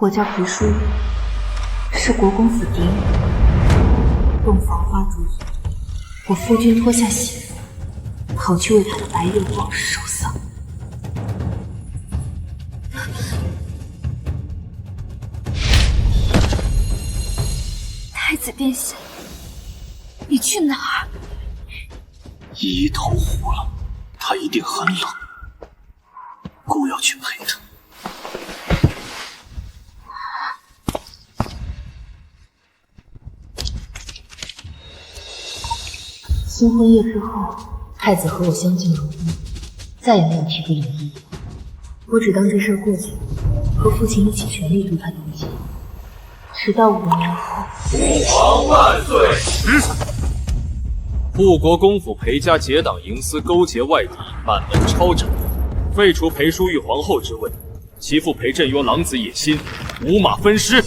我叫裴淑玉，是国公府嫡女，洞房花烛夜，我夫君脱下喜服，跑去为他的白月往事守丧。太子殿下，你去哪儿？依依投湖了，她一定很冷，姑要去陪她。新婚夜之后，太子和我相敬如宾，再也没有提过有意义。我只当这事过去，和父亲一起全力助他东迁。直到5年后，父皇万岁！护国公府裴家结党营私，勾结外敌，满门抄斩，废除裴淑玉皇后之位，其父裴振约狼子野心，五马分尸。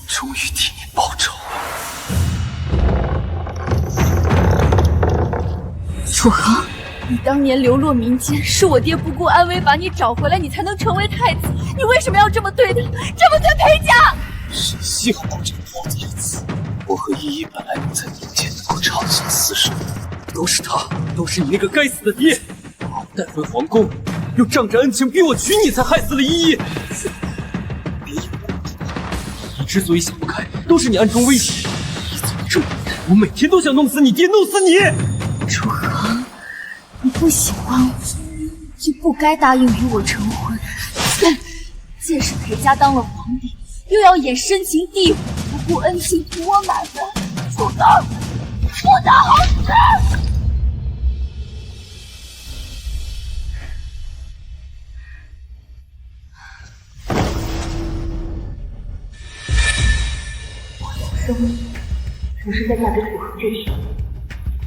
终于替你报仇了。楚恒，你当年流落民间，是我爹不顾安危把你找回来，你才能成为太子。你为什么要这么对他，这么对裴家？谁稀罕这个破太子？我和依依本来不在民间能够长相厮守，都是他，都是你那个该死的爹，把我带回皇宫，又仗着恩情逼我娶你，才害死了依依。你之所以想不开，都是你暗中威胁。你怎么这么人？我每天都想弄死你爹，弄死你！楚恒，你不喜欢我，就不该答应与我成婚。见识裴家当了皇帝，又要演深情地府，不顾恩情，图我满门，楚恒，不得好死！生命总是在嫁给楚恒这天，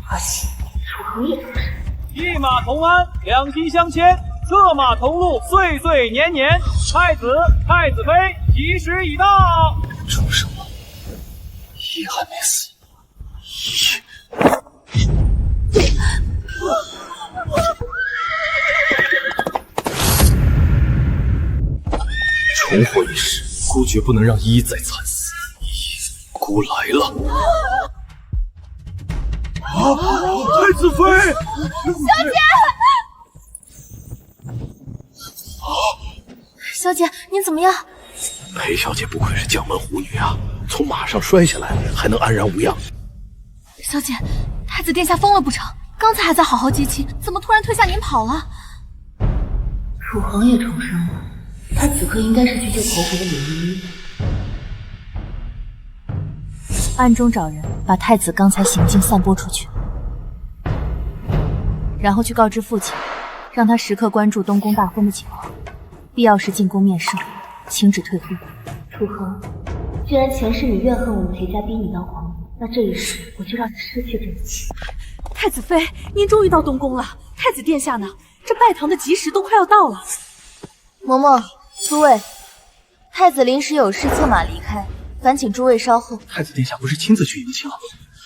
可惜楚恒也不是。一马同鞍，两骑相牵，策马同路，岁岁年年。太子、太子妃，吉时已到。出生了，依依还没死。重活一世，姑绝不能让依依再惨死。姑来了！太子妃，小姐，您怎么样？裴小姐不愧是将门虎女啊，从马上摔下来还能安然无恙。小姐，太子殿下疯了不成？刚才还在好好接亲，怎么突然退下您跑了？楚恒也重生了，他此刻应该是去救投湖的柳依依。暗中找人把太子刚才行径散播出去，然后去告知父亲，让他时刻关注东宫大婚的情况，必要时进宫面圣，请旨退婚。楚恒，既然前世你怨恨我们裴家逼你当皇帝，那这一世我就让你失去这一切。太子妃，您终于到东宫了，太子殿下呢？这拜堂的吉时都快要到了。嬷嬷、诸位，太子临时有事策马离开。烦请诸位稍后。太子殿下不是亲自去迎亲了？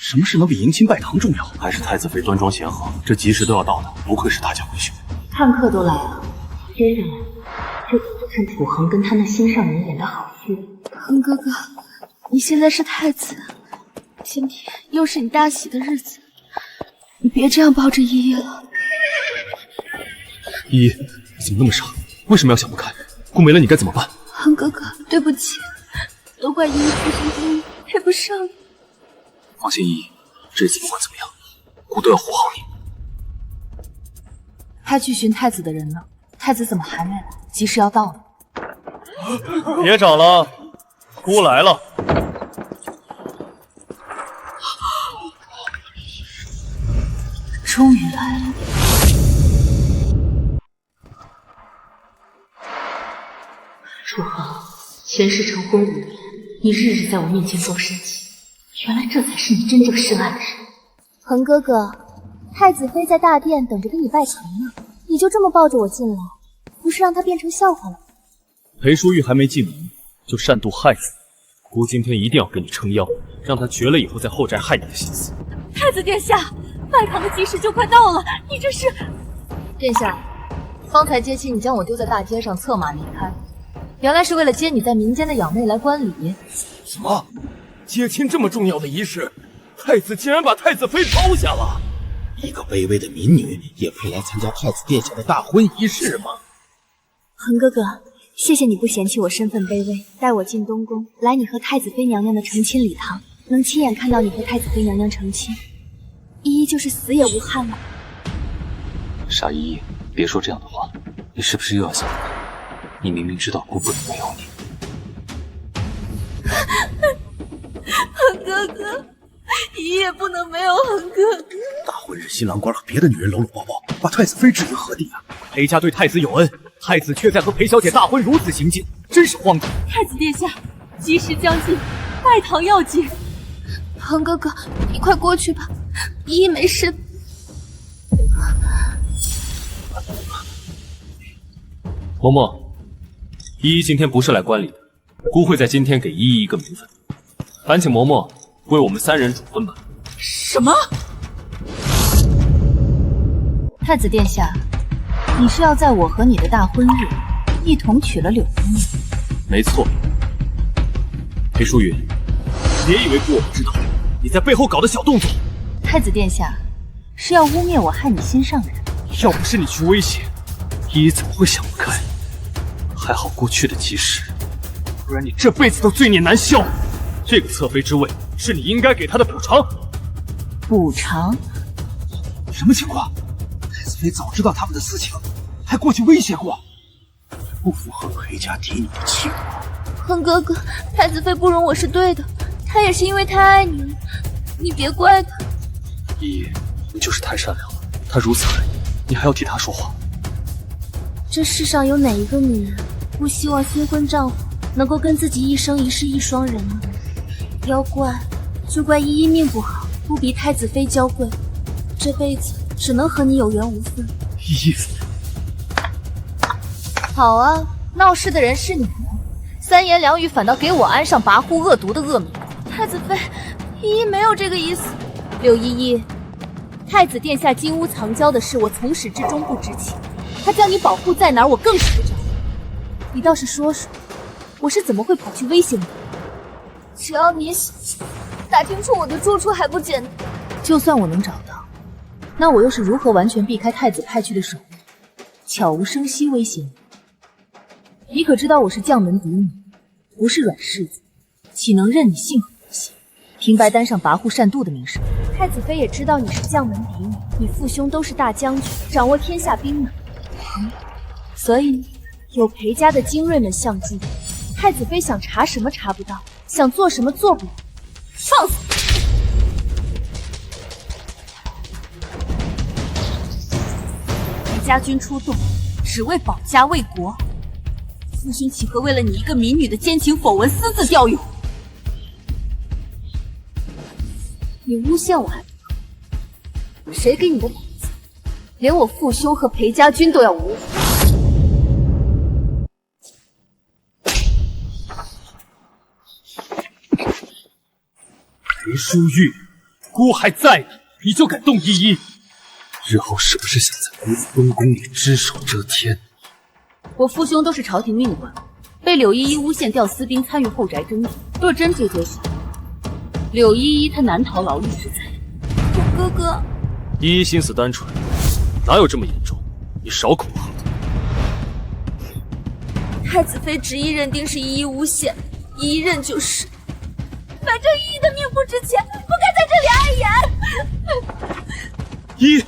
什么事能比迎亲拜堂重要？还是太子妃端庄贤和，这吉时都要到的，不愧是大家闺秀。看客都来了，接下来就趁楚恒跟他那心上人演的好戏。恒哥哥，你现在是太子，今天又是你大喜的日子，你别这样抱着依依了。依依，你怎么那么傻？为什么要想不开？姑没了你该怎么办？恒哥哥，对不起。都怪依依出身低微，配不上你。放心，依依，这次不管怎么样，姑都要护好你。他去寻太子的人呢？太子怎么还没来？吉时要到了。别找了，姑来了。终于来了。楚恒，前世成婚5年。你日日在我面前装深情，原来这才是你真正深爱的人。恒哥哥，太子妃在大殿等着跟你拜堂呢，你就这么抱着我进来，不是让她变成笑话了？裴淑玉还没进门，就擅妒害子，姑今天一定要跟你撑腰，让他绝了以后在后宅害你的心思。太子殿下，拜堂的吉时就快到了，你这是……殿下，方才接亲你将我丢在大街上，策马离开，原来是为了接你在民间的养妹来观礼。什么？接亲这么重要的仪式，太子竟然把太子妃抛下了？一个卑微的民女也配来参加太子殿下的大婚仪式吗？恒哥哥，谢谢你不嫌弃我身份卑微，带我进东宫，来你和太子妃娘娘的成亲礼堂，能亲眼看到你和太子妃娘娘成亲，依依就是死也无憾了。傻依依，别说这样的话，你是不是又要想离开？你明明知道姑不能没有你。恒哥哥，依依也不能没有恒哥哥。大婚日，新郎官和别的女人搂搂抱抱，把太子妃置于何地啊？裴家对太子有恩，太子却在和裴小姐大婚如此行径，真是荒唐。太子殿下，吉时将近，拜堂要紧。恒哥哥，你快过去吧，依依没事。嬷嬷，依依今天不是来观礼的，姑会在今天给依依一个名分，烦请嬷嬷为我们3人主婚吧。什么？太子殿下，你是要在我和你的大婚日一同娶了柳依依？没错。裴淑云，别以为姑我不知道你在背后搞的小动作。太子殿下，是要污蔑我害你心上人？要不是你去威胁，依依怎么会想不开？还好过去的吉时，不然你这辈子都罪孽难消。这个侧妃之位是你应该给她的补偿。补偿？什么情况？太子妃早知道他们的私情，还过去威胁过，不符合裴家嫡女的气度。恒哥哥，太子妃不容我是对的，她也是因为太爱你了，你别怪她。依依，你就是太善良了，她如此爱你，你还要替她说话。这世上有哪一个女人不希望新婚丈夫能够跟自己一生一世一双人呢？要怪就怪依依命不好，不比太子妃娇贵，这辈子只能和你有缘无分。依依，好啊，闹事的人是你们，三言两语反倒给我安上跋扈恶毒的恶名。太子妃，依依没有这个意思。柳依依，太子殿下金屋藏娇的事，我从始至终不知情。他将你保护在哪儿，我更是不知道。你倒是说说，我是怎么会跑去威胁你？只要你打听出我的住处还不简单？就算我能找到，那我又是如何完全避开太子派去的手段，悄无声息威胁你？你可知道我是将门嫡女，不是软柿子，岂能任你幸福不行？平白担上跋扈善妒的名声。太子妃也知道你是将门嫡女，你父兄都是大将军，掌握天下兵马。所以有裴家的精锐们相助，太子妃想查什么查不到，想做什么做不了。放肆！裴家军出动，只为保家卫国，父兄岂会为了你一个民女的奸情绯闻私自调用？你诬陷我还不够，谁给你的胆子，连我父兄和裴家军都要无视？裴淑玉，姑还在呢，你就敢动依依？日后是不是想在姑父东宫里只手遮天？我父兄都是朝廷命官，被柳依依诬陷调私兵参与后宅征战。若真追究下来，柳依依她难逃牢狱之灾。我哥哥，依依心思单纯，哪有这么严重？你少恐吓。太子妃执意认定是依依诬陷，依依认就是。反正依依的命不值钱，不该在这里碍眼。依，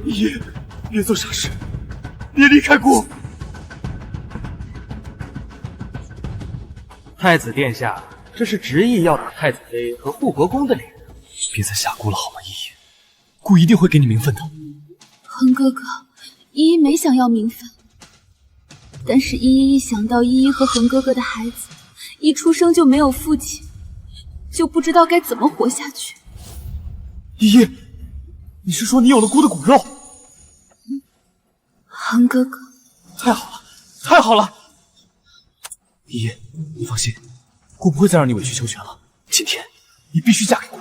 依，别做傻事，别离开姑。太子殿下，这是执意要打太子妃和护国公的脸。别再吓姑了好吗，依依？姑一定会给你名分的。恒哥哥，依依没想要名分。但是依依想到依依和恒哥哥的孩子一出生就没有父亲，就不知道该怎么活下去。依依，你是说你有了姑的骨肉？恒哥哥，太好了，太好了！依依，你放心，姑不会再让你委曲求全了。今天你必须嫁给姑。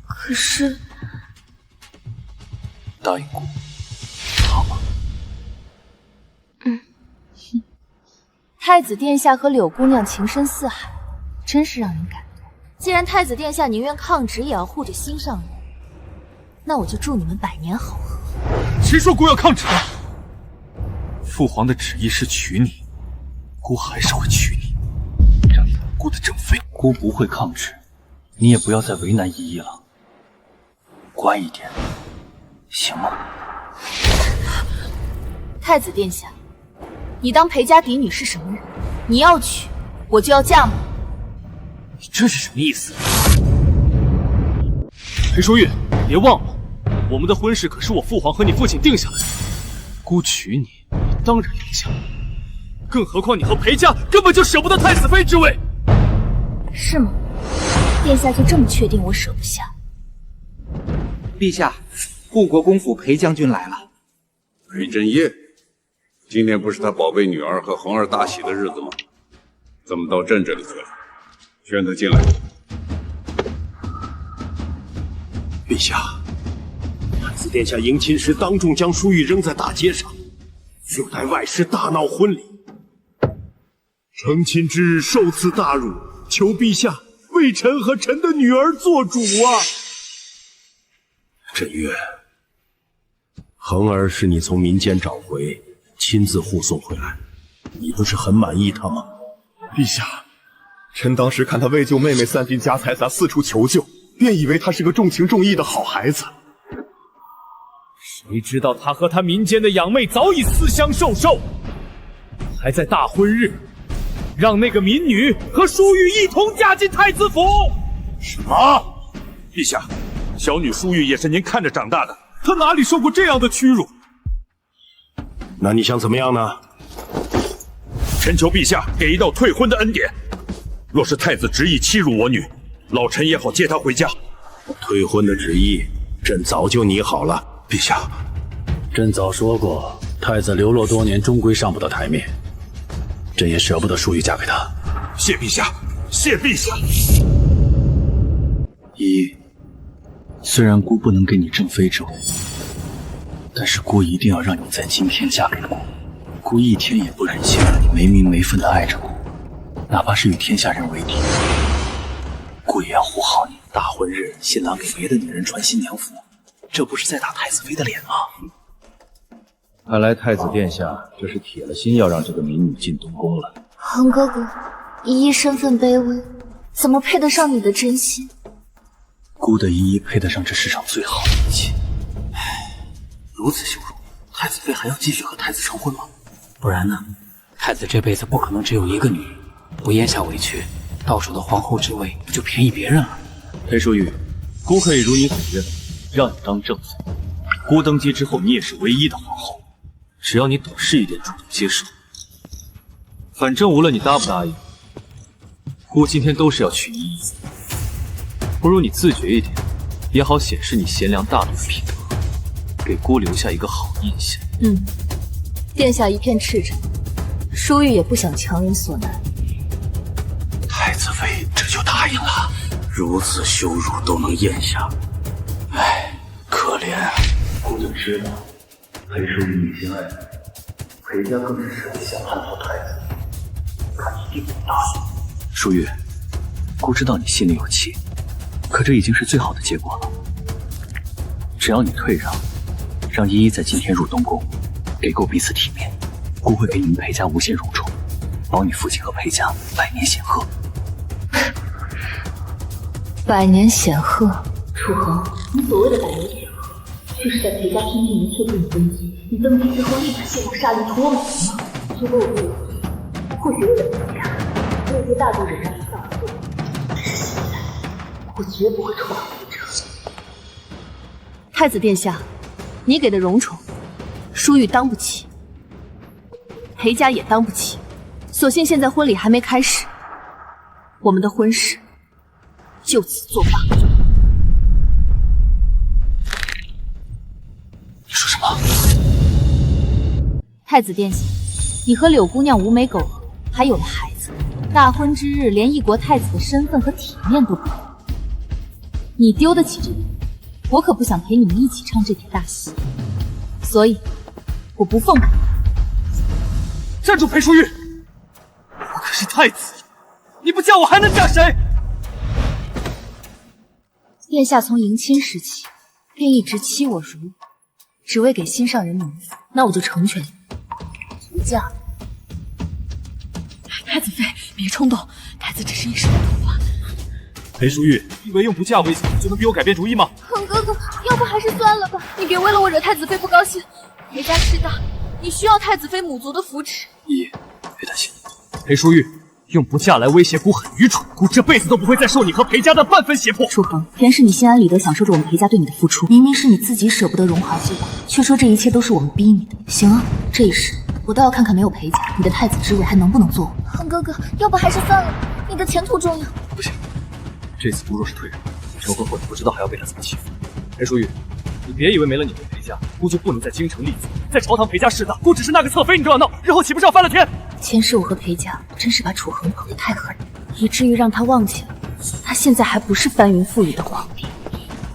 可是，答应姑，好吗？太子殿下和柳姑娘情深似海，真是让人感动。既然太子殿下宁愿抗旨也要护着心上人，那我就祝你们百年好合。谁说姑要抗旨的？父皇的旨意是娶你，姑还是会娶你，让你当姑的正妃。姑不会抗旨，你也不要再为难依依了，乖一点，行吗？太子殿下，你当裴家嫡女是什么人？你要娶，我就要嫁吗？你这是什么意思？裴淑玉，别忘了，我们的婚事可是我父皇和你父亲定下来的。姑娶你，你当然要嫁。更何况你和裴家根本就舍不得太子妃之位。是吗？殿下就这么确定我舍不下？陛下，护国公府裴将军来了。裴振业，今天不是他宝贝女儿和恒儿大喜的日子吗？怎么到朕这里去了？劝他进来。陛下，太子殿下迎亲时当众将淑玉扔在大街上，就待外室大闹婚礼。成亲之日受此大辱，求陛下为臣和臣的女儿做主啊！振月，恒儿是你从民间找回，亲自护送回来，你不是很满意他吗？陛下，臣当时看他为救妹妹散尽家财杂，四处求救，便以为他是个重情重义的好孩子。谁知道他和他民间的养妹早已私相授受，还在大婚日让那个民女和淑玉一同嫁进太子府。什么？陛下，小女淑玉也是您看着长大的，她哪里受过这样的屈辱？那你想怎么样呢？臣求陛下给一道退婚的恩典。若是太子执意欺辱我女，老臣也好接她回家。退婚的旨意，朕早就拟好了。陛下，朕早说过，太子流落多年，终归上不得台面。朕也舍不得淑玉嫁给他。谢陛下，谢陛下。依依，虽然姑不能给你正妃之位，但是姑一定要让你在今天嫁给姑。姑一天也不忍心让你没名没分的爱着姑，哪怕是与天下人为敌，姑也要护好你。大婚日，新郎给别的女人穿新娘服，这不是在打太子妃的脸吗？看来太子殿下这是铁了心要让这个民女进东宫了。恒哥哥，依依身份卑微，怎么配得上你的真心？姑的依依配得上这世上最好的一切。如此羞辱，太子妃还要继续和太子成婚吗？不然呢？太子这辈子不可能只有一个女人，不咽下委屈，到手的皇后之位不就便宜别人了？裴淑玉，姑可以如你所愿，让你当正妃。姑登基之后，你也是唯一的皇后，只要你懂事一点，主动接受。反正无论你答不答应，姑今天都是要娶依依。不如你自觉一点，也好显示你贤良大度的品德，给姑留下一个好印象。殿下一片赤诚，淑玉也不想强人所难。太子妃这就答应了，如此羞辱都能咽下，唉，可怜啊！姑就知道裴淑玉一心爱你，裴家更是实力想叛逃太子，他一定会答应。淑玉，姑知道你心里有气，可这已经是最好的结果了。只要你退让，让依依在今天入东宫，给够彼此体面，姑会给你们裴家无限荣宠，保你父亲和裴家百年显赫。百年显赫，楚恒，你所谓的百年显赫，就是在裴家听命一切对你登基，你登基之后立马陷入杀戮同我们吗？如果我不有意，或许为了裴家，我也会大度忍让你放过。只是现在，我绝不会错过一场。太子殿下，你给的荣宠，淑玉当不起。裴家也当不起。所幸现在婚礼还没开始，我们的婚事就此作罢。你说什么？太子殿下，你和柳姑娘无媒苟合，还有了孩子，大婚之日连一国太子的身份和体面都不够，你丢得起这个？我可不想陪你们一起唱这台大戏，所以我不奉陪。站住，裴淑玉！我可是太子，你不嫁我还能嫁谁？殿下从迎亲时起便一直欺我如我，只为给心上人蒙福，那我就成全你，不嫁。太子妃，别冲动，太子只是一时的突发。裴淑玉，以为用不嫁威胁就能逼我改变主意吗？恒哥哥，要不还是算了吧，你别为了我惹太子妃不高兴。裴家势大，你需要太子妃母族的扶持。依依，别担心。裴淑玉，用不嫁来威胁姑很愚蠢，姑这辈子都不会再受你和裴家的半分胁迫。楚恒，偏是你心安理得享受着我们裴家对你的付出，明明是你自己舍不得荣华富贵，却说这一切都是我们逼你的。行啊，这一世我倒要看看没有裴家，你的太子之位还能不能坐稳。恒哥哥，要不还是算了吧，你的前途重要。不行，这次姑若是退让，成婚后你不知道还要被他怎么欺负。裴淑玉，你别以为没了你和裴家，姑就不能在京城立足，在朝堂裴家势大，姑只是那个侧妃，你都要闹，日后岂不是要翻了天？前世我和裴家真是把楚恒捧得太狠了，以至于让他忘记了，他现在还不是翻云覆雨的皇帝，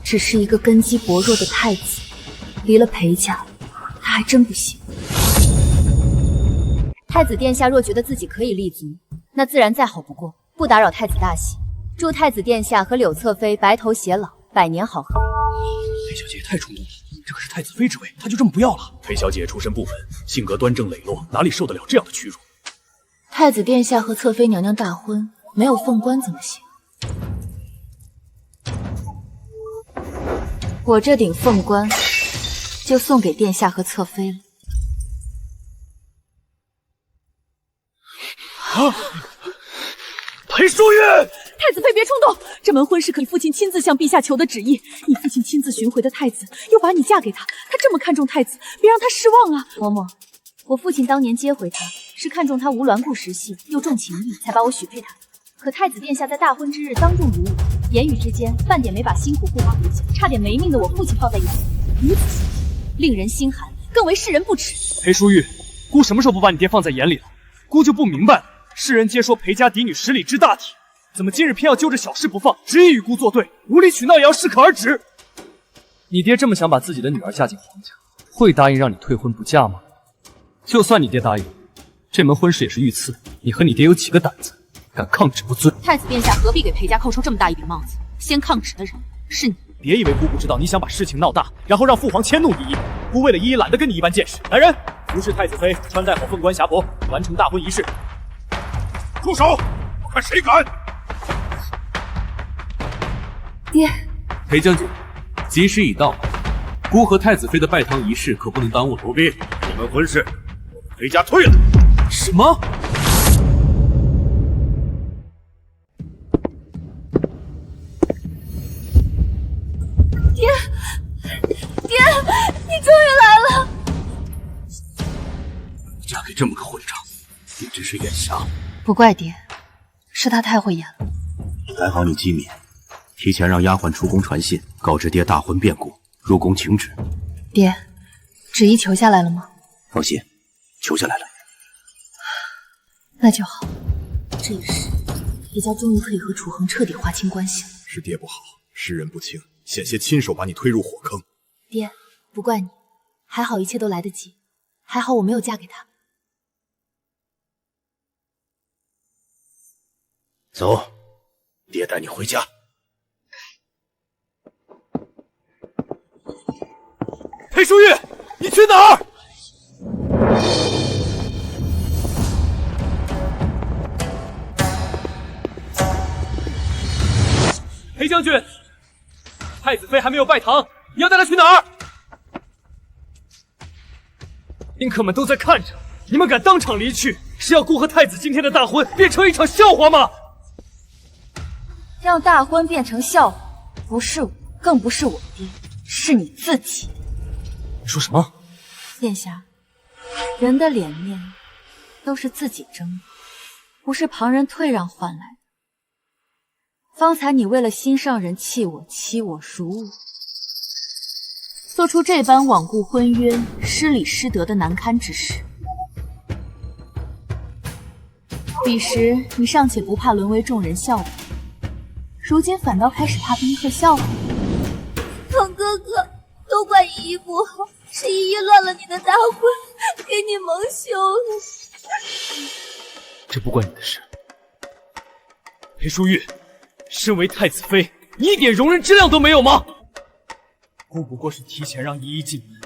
只是一个根基薄弱的太子。离了裴家，他还真不行。太子殿下若觉得自己可以立足，那自然再好不过，不打扰太子大喜。祝太子殿下和柳侧妃白头偕老，百年好合。裴小姐也太冲动了，这可是太子妃之位，她就这么不要了？裴小姐出身不稳，性格端正磊落，哪里受得了这样的屈辱？太子殿下和侧妃娘娘大婚，没有凤冠怎么行？我这顶凤冠就送给殿下和侧妃了。啊！裴淑玉，太子妃别冲动，这门婚是可你父亲亲自向陛下求的旨意，你父亲亲自寻回的太子，又把你嫁给他，他这么看重太子，别让他失望啊！嬷嬷，我父亲当年接回他，是看重他无顽固实性，又重情义，才把我许配他。可太子殿下在大婚之日当众辱我，言语之间半点没把辛苦护花回想，差点没命的我父亲放在眼里，如此心痛，令人心寒，更为世人不齿。裴淑玉，姑什么时候不把你爹放在眼里了？姑就不明白了，世人皆说裴家嫡女十里之大体，怎么今日偏要揪着小事不放，执意与姑作对，无理取闹也要适可而止？你爹这么想把自己的女儿嫁进皇家，会答应让你退婚不嫁吗？就算你爹答应，这门婚事也是御赐，你和你爹有几个胆子，敢抗旨不遵？太子殿下何必给裴家扣上这么大一顶帽子？先抗旨的人是你。别以为姑不知道你想把事情闹大，然后让父皇迁怒依依。姑为了依依懒得跟你一般见识。来人，服侍太子妃穿戴好凤冠霞帔，完成大婚仪式。住手！我看谁敢！爹，裴将军，吉时已到，姑和太子妃的拜堂仪式可不能耽误了。不必，这门婚事我们裴家退了。什么？爹，爹，你终于来了！嫁给这么个混账，你真是眼瞎。不怪爹，是他太会演了。还好你机敏，提前让丫鬟出宫传信，告知爹大婚变故，入宫请旨。爹，旨意求下来了吗？放心，求下来了。那就好，这一世，裴家终于可以和楚恒彻底划清关系了。是爹不好，识人不清，险些亲手把你推入火坑。爹，不怪你，还好一切都来得及，还好我没有嫁给他。走，爹带你回家。裴淑玉，你去哪儿？裴将军，太子妃还没有拜堂，你要带她去哪儿？宾客们都在看着，你们敢当场离去，是要姑和太子今天的大婚变成一场笑话吗？让大婚变成笑话，不是我，更不是我爹，是你自己。你说什么？殿下，人的脸面都是自己争的，不是旁人退让换来的。方才你为了心上人弃我、欺我、辱我，做出这般罔顾婚约、失礼失德的难堪之事。彼时你尚且不怕沦为众人笑话，如今反倒开始怕宾客笑话。唐哥哥，都怪姨不好，是姨乱了你的大婚，给你蒙羞了。这不关你的事。裴淑玉，身为太子妃，你一点容人之量都没有吗？姑不过是提前让依依进门，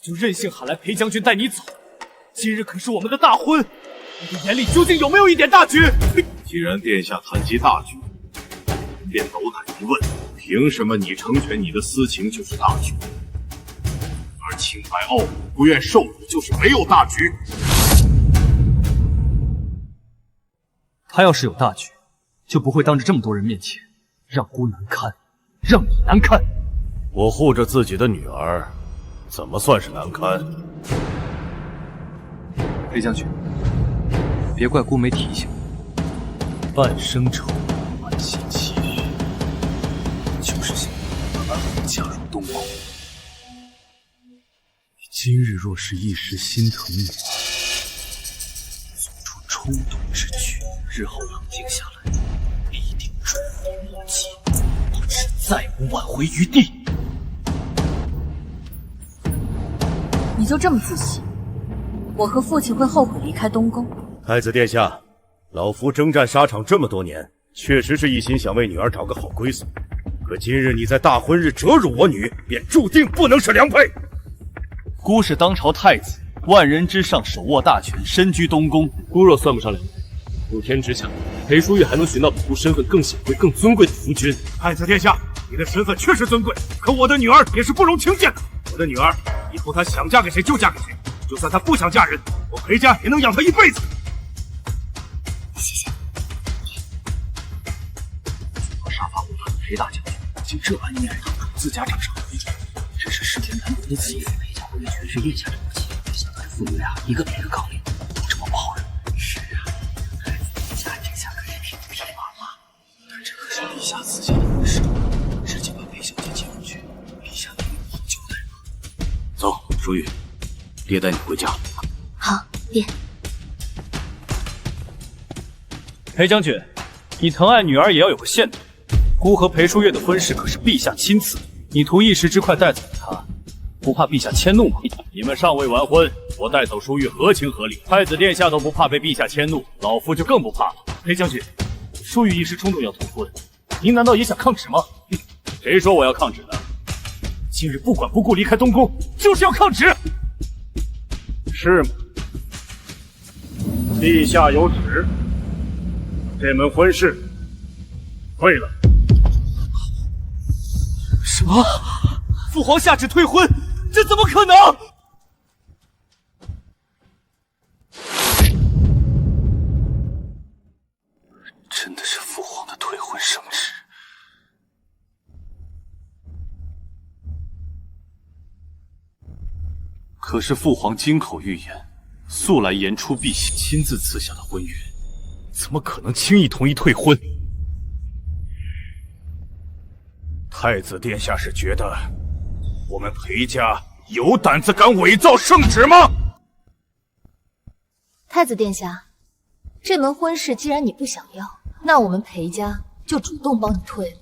就任性喊来裴将军带你走。今日可是我们的大婚，你的眼里究竟有没有一点大局？既然殿下谈及大局，便斗胆一问：凭什么你成全你的私情就是大局，而清白傲骨不愿受辱就是没有大局？他要是有大局，就不会当着这么多人面前让姑难堪，让你难堪。我护着自己的女儿，怎么算是难堪？裴将军，别怪姑没提醒你，半生仇，满心期许，就是想安稳嫁入东宫。你今日若是一时心疼女儿，做出冲动之举，日后冷静下来，必定追悔莫及，不知再无挽回余地。你就这么自信，我和父亲会后悔离开东宫？太子殿下，老夫征战沙场这么多年，确实是一心想为女儿找个好归宿。可今日你在大婚日折辱我女，便注定不能是良配。姑是当朝太子，万人之上，手握大权，身居东宫。姑若算不上良配，有天之下，裴淑玉还能寻到比姑身份更显贵、更尊贵的夫君。太子殿下，你的身份确实尊贵，可我的女儿也是不容轻贱的。我的女儿以后她想嫁给谁就嫁给谁，就算她不想嫁人，我裴家也能养她一辈子。谢谢。我杀伐无端的裴大将军，竟这般念让自家掌上为主，这是世间难得的机会。裴家为了全是殿下这口气，想来父女俩一个比一个刚烈，这么不好惹。是啊，太子殿下这下可是匹夫匹马了。但这可是陛下赐下的婚事，直接把裴小姐接回去，陛下定有好交代吧。走，淑玉，爹带你回家。好，爹。裴将军，你疼爱女儿也要有个限度。姑和裴淑月的婚事可是陛下亲赐，你图一时之快带走了她，不怕陛下迁怒吗？你们尚未完婚，我带走淑玉合情合理。太子殿下都不怕被陛下迁怒，老夫就更不怕了。裴将军，淑玉一时冲动要同婚，您难道也想抗旨吗？谁说我要抗旨的？今日不管不顾离开东宫，就是要抗旨。是吗？陛下有旨，这门婚事退了。什么？父皇下旨退婚？这怎么可能？真的是父皇的退婚圣旨。可是父皇金口玉言，素来言出必行，亲自赐下的婚约，怎么可能轻易同意退婚？太子殿下是觉得我们裴家有胆子敢伪造圣旨吗？太子殿下，这门婚事既然你不想要，那我们裴家就主动帮你退了。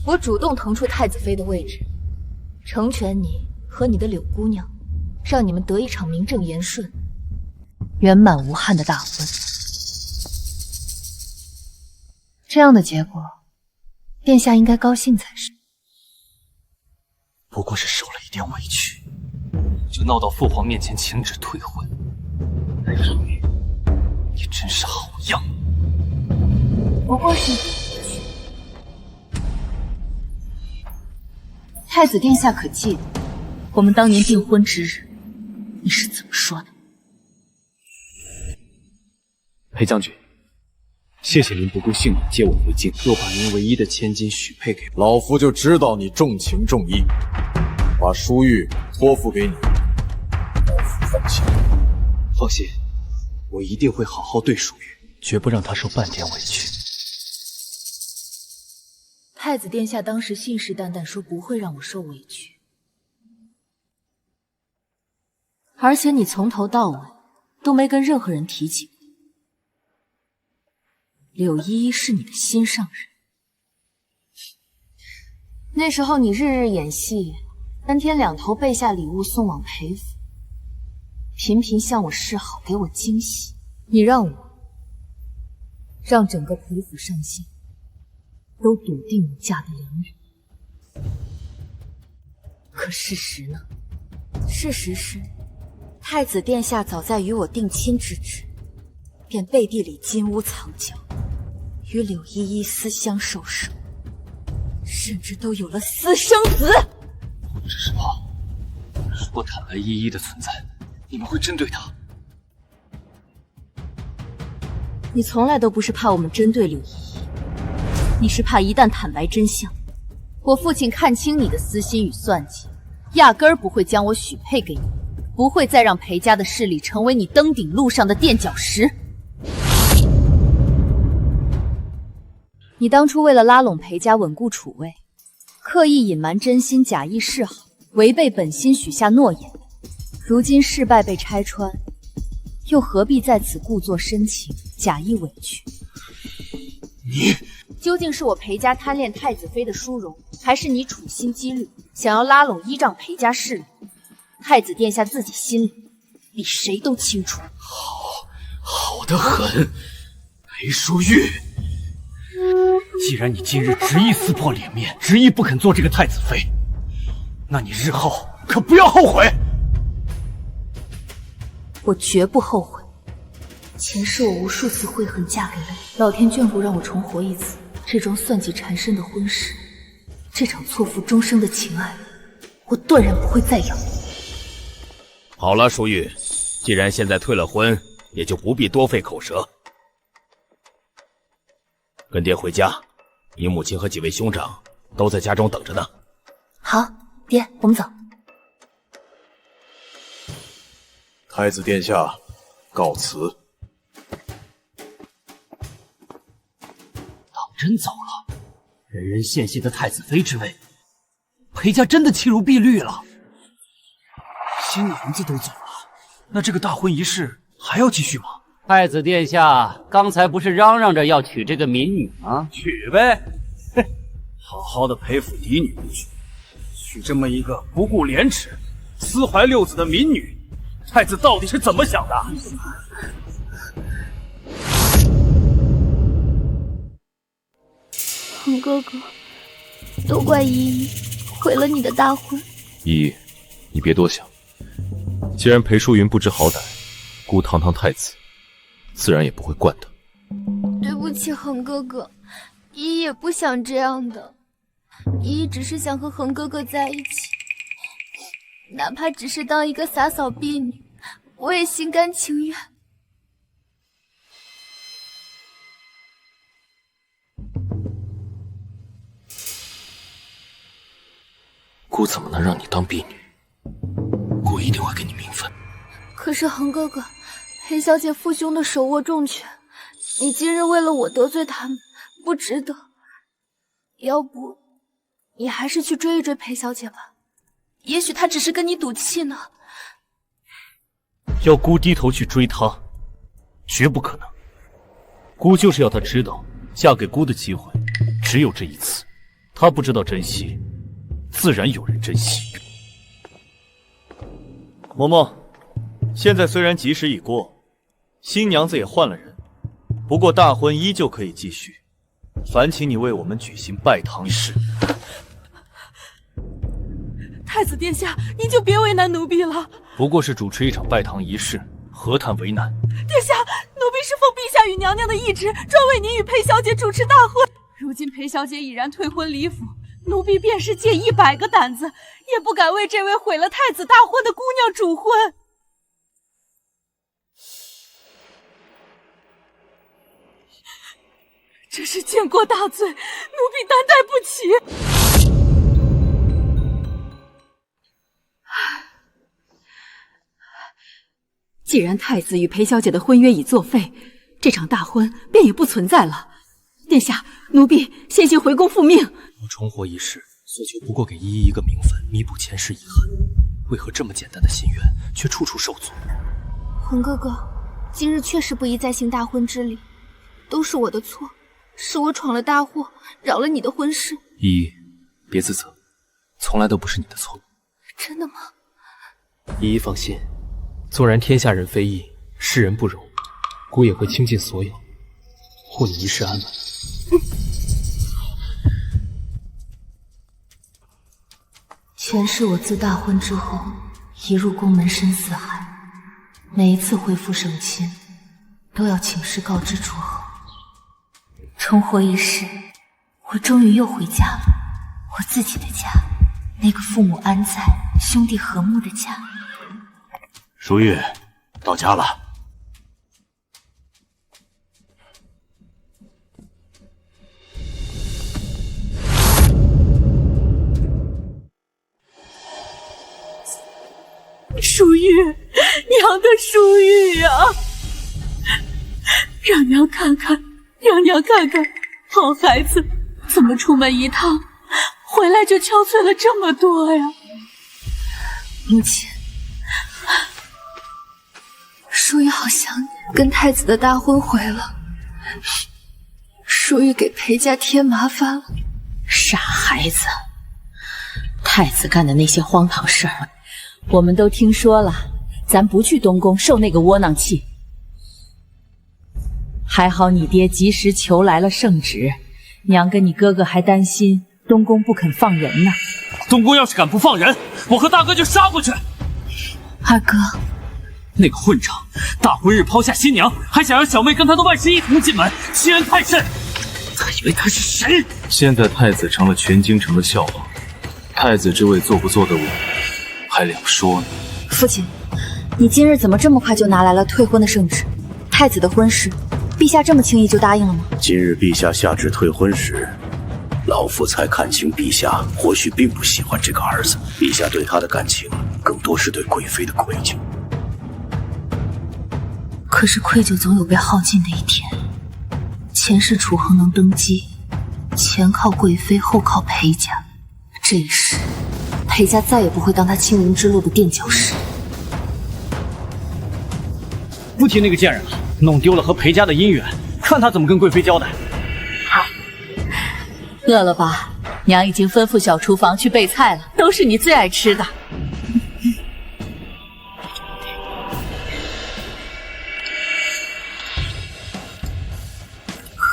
我主动腾出太子妃的位置，成全你和你的柳姑娘，让你们得一场名正言顺、圆满无憾的大婚。这样的结果，殿下应该高兴才是。不过是受了一点委屈，就闹到父皇面前请旨退婚。裴淑玉，你真是好样！不过是一点委屈。太子殿下可记得，我们当年订婚之日，你是怎么说的？裴将军，谢谢您不顾性命接我回京，又把您唯一的千金许配给我。老夫就知道你重情重义，把淑玉托付给你，老夫放心。放心，我一定会好好对淑玉，绝不让她受半点委屈。太子殿下当时信誓旦旦说不会让我受委屈，而且你从头到尾都没跟任何人提起过。柳依依是你的心上人，那时候你日日演戏，3天2头备下礼物送往裴府，频频向我示好，给我惊喜。你让整个裴府上下都笃定你嫁的良人。可事实呢？事实是，太子殿下早在与我定亲之至，便背地里金屋藏娇，与柳依依私相授受，甚至都有了私生子。我只是怕，如果坦白依依的存在，你们会针对她。你从来都不是怕我们针对柳依依，你是怕一旦坦白真相，我父亲看清你的私心与算计，压根儿不会将我许配给你，不会再让裴家的势力成为你登顶路上的垫脚石。你当初为了拉拢裴家稳固储位，刻意隐瞒真心，假意示好，违背本心许下诺言，如今事败被拆穿，又何必在此故作深情，假意委屈？你究竟是我裴家贪恋太子妃的殊荣，还是你处心积虑想要拉拢依仗裴家势力？太子殿下自己心里比谁都清楚。好得很，裴淑玉。既然你今日执意撕破脸面，执意不肯做这个太子妃，那你日后可不要后悔。我绝不后悔。前世我无数次悔恨嫁给了你，老天眷顾让我重活一次。这桩算计缠身的婚事，这场错付终生的情爱，我断然不会再有。好了，淑玉，既然现在退了婚，也就不必多费口舌。跟爹回家，你母亲和几位兄长都在家中等着呢。好，爹，我们走。太子殿下，告辞。当真走了，人人羡羡的太子妃之位，裴家真的弃如敝履了。新娘子都走了，那这个大婚仪式还要继续吗？太子殿下刚才不是嚷嚷着要娶这个民女吗？娶呗，好好的裴府嫡女不娶，娶这么一个不顾廉耻、私怀六子的民女，太子到底是怎么想的？恒哥哥，都怪依依毁了你的大婚。依依，你别多想，既然裴淑云不知好歹，孤堂堂太子，自然也不会惯他。对不起，恒哥哥，依依也不想这样的。依依只是想和恒哥哥在一起，哪怕只是当一个洒扫婢女，我也心甘情愿。姑怎么能让你当婢女？姑一定会给你名分。可是恒哥哥，裴小姐父兄的手握重权，你今日为了我得罪他们，不值得。要不，你还是去追一追裴小姐吧，也许她只是跟你赌气呢。要姑低头去追她，绝不可能。姑就是要她知道，嫁给姑的机会只有这一次。她不知道珍惜，自然有人珍惜。嬷嬷，现在虽然吉时已过，新娘子也换了人，不过大婚依旧可以继续。烦请你为我们举行拜堂仪式。太子殿下，您就别为难奴婢了。不过是主持一场拜堂仪式，何谈为难？殿下，奴婢是奉陛下与娘娘的懿旨，专为您与裴小姐主持大婚。如今裴小姐已然退婚离府，奴婢便是借100个胆子，也不敢为这位毁了太子大婚的姑娘主婚。这是见过大罪，奴婢担待不起。既然太子与裴小姐的婚约已作废，这场大婚便也不存在了。殿下，奴婢先行回宫复命。我重活一世，所求不过给依依一个名分，弥补前世遗憾。为何这么简单的心愿，却处处受阻？魂哥哥，今日确实不宜再行大婚之礼，都是我的错，是我闯了大祸，扰了你的婚事。依依，别自责，从来都不是你的错。真的吗？依依放心，纵然天下人非议，世人不容，姑也会倾尽所有，护你一世安稳。前世我自大婚之后，一入宫门深似海，每一次恢复省亲，都要请示告知楚河。重活一世，我终于又回家了，我自己的家，那个父母安在、兄弟和睦的家。淑玉，到家了。淑玉，娘的淑玉呀！让娘看看，让娘看看，好孩子怎么出门一趟，回来就憔悴了这么多呀？母亲，淑玉好想你，跟太子的大婚毁了，淑玉给裴家添麻烦了。傻孩子，太子干的那些荒唐事儿，我们都听说了，咱不去东宫受那个窝囊气。还好你爹及时求来了圣旨，娘跟你哥哥还担心东宫不肯放人呢。东宫要是敢不放人，我和大哥就杀过去。二哥，那个混账，大婚日抛下新娘，还想让小妹跟他的外甥一同进门，欺人太甚。他以为他是神。现在太子成了全京城的笑话，太子之位做不做得稳，还两说呢。父亲，你今日怎么这么快就拿来了退婚的圣旨？太子的婚事，陛下这么轻易就答应了吗？今日陛下下旨退婚时，老夫才看清陛下或许并不喜欢这个儿子，陛下对他的感情更多是对贵妃的愧疚。可是愧疚总有被耗尽的一天。前世楚恒能登基，前靠贵妃，后靠裴家，这一世裴家再也不会当他青云之路的垫脚石。不提那个贱人了，弄丢了和裴家的姻缘，看他怎么跟贵妃交代。饿了吧？娘已经吩咐小厨房去备菜了，都是你最爱吃的。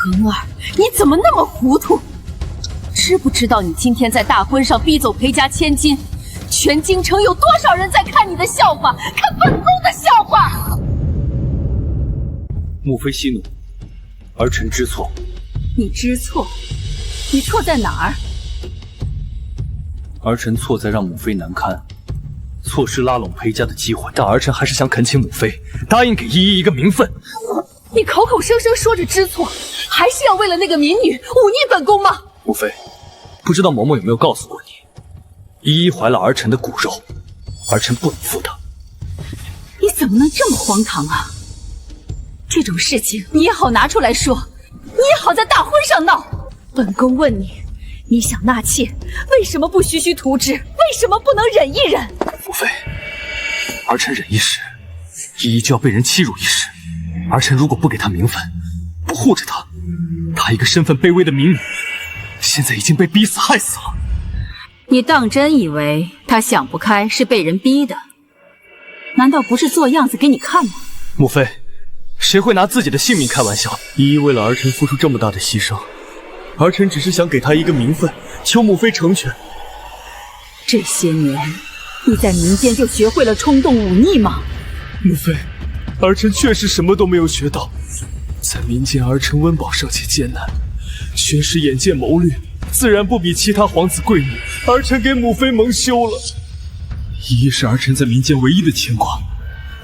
恒儿，你怎么那么糊涂？知不知道你今天在大婚上逼走裴家千金，全京城有多少人在看你的笑话，看本宫的笑话？母妃息怒，儿臣知错。你知错？你错在哪儿？儿臣错在让母妃难堪，错失拉拢裴家的机会。但儿臣还是想恳请母妃答应给依依一个名分。你口口声声说着知错，还是要为了那个民女忤逆本宫吗？母妃，不知道嬷嬷有没有告诉过你，依依怀了儿臣的骨肉，儿臣不能负她。你怎么能这么荒唐啊？这种事情你也好拿出来说，你也好在大婚上闹。本宫问你，你想纳妾，为什么不徐徐图之？为什么不能忍一忍？母妃，儿臣忍一时，依依就要被人欺辱一时。儿臣如果不给她名分，不护着她，她一个身份卑微的民女，现在已经被逼死害死了。你当真以为她想不开是被人逼的？难道不是做样子给你看吗？母妃，谁会拿自己的性命开玩笑？依依为了儿臣付出这么大的牺牲，儿臣只是想给她一个名分，求母妃成全。这些年，你在民间就学会了冲动忤逆吗？母妃，儿臣确实什么都没有学到，在民间儿臣温饱尚且艰难，全是眼见谋略，自然不比其他皇子贵女，儿臣给母妃蒙羞了。依依是儿臣在民间唯一的牵挂，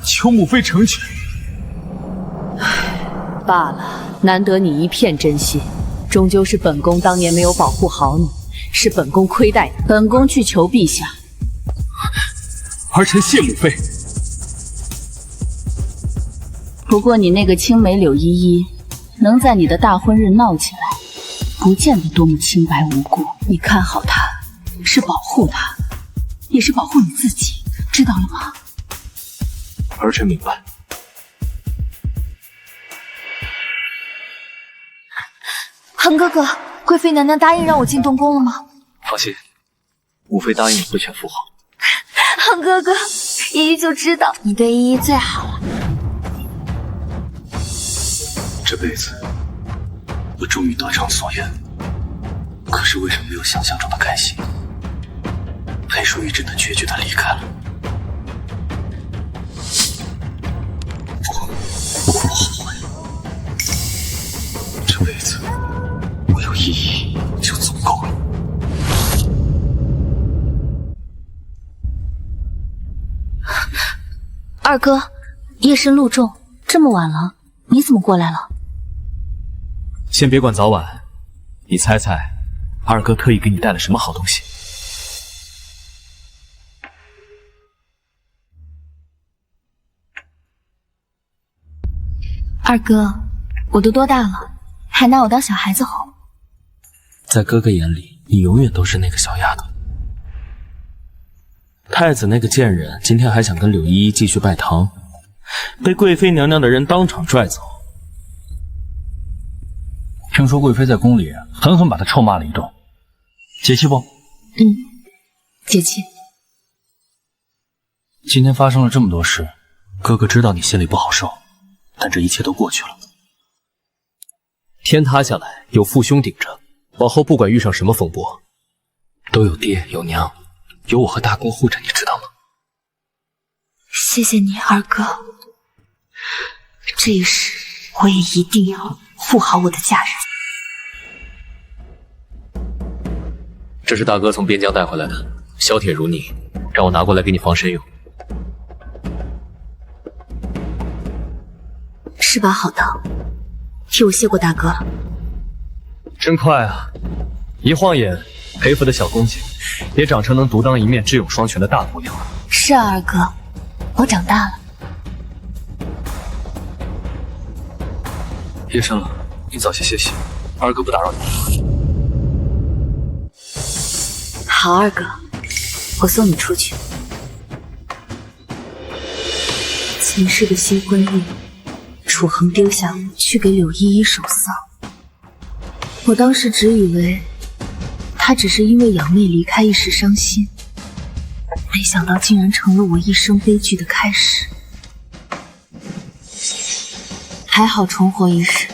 求母妃成全。罢了，难得你一片真心，终究是本宫当年没有保护好你，是本宫亏待你，本宫去求陛下。儿臣谢母妃。不过你那个青梅柳依依，能在你的大婚日闹起来，不见得多么清白无辜。你看好她，是保护她，也是保护你自己，知道了吗？儿臣明白。恒哥哥，贵妃娘娘答应让我进东宫了吗？放心，武妃答应你会全服好。恒哥哥，依依就知道你对依依最好了。这辈子我终于得偿所愿，可是为什么没有想象中的开心？裴淑玉真的决绝地离开了。我后悔了，这辈子我有依依就足够了。二哥，夜深路重，这么晚了，你怎么过来了？先别管早晚，你猜猜，二哥特意给你带了什么好东西？二哥，我都多大了，还拿我当小孩子哄？在哥哥眼里，你永远都是那个小丫头。太子那个贱人今天还想跟柳依依继续拜堂，被贵妃娘娘的人当场拽走。听说贵妃在宫里狠狠把他臭骂了一顿，解气不？解气。今天发生了这么多事，哥哥知道你心里不好受，但这一切都过去了。天塌下来有父兄顶着，往后不管遇上什么风波，都有爹有娘，有我和大公护着，你知道吗？谢谢你，二哥。这一世我也一定要护好我的家人。这是大哥从边疆带回来的，削铁如泥，让我拿过来给你防身用。是把好刀，替我谢过大哥了。真快啊！一晃眼，裴府的小公举也长成能独当一面、智勇双全的大姑娘了。是啊，二哥，我长大了。夜深了，你早些歇息，二哥不打扰你。好，二哥，我送你出去。前世的新婚日，楚恒丢下我去给柳依依守丧。我当时只以为他只是因为养妹离开一时伤心，没想到竟然成了我一生悲剧的开始。还好重活一世，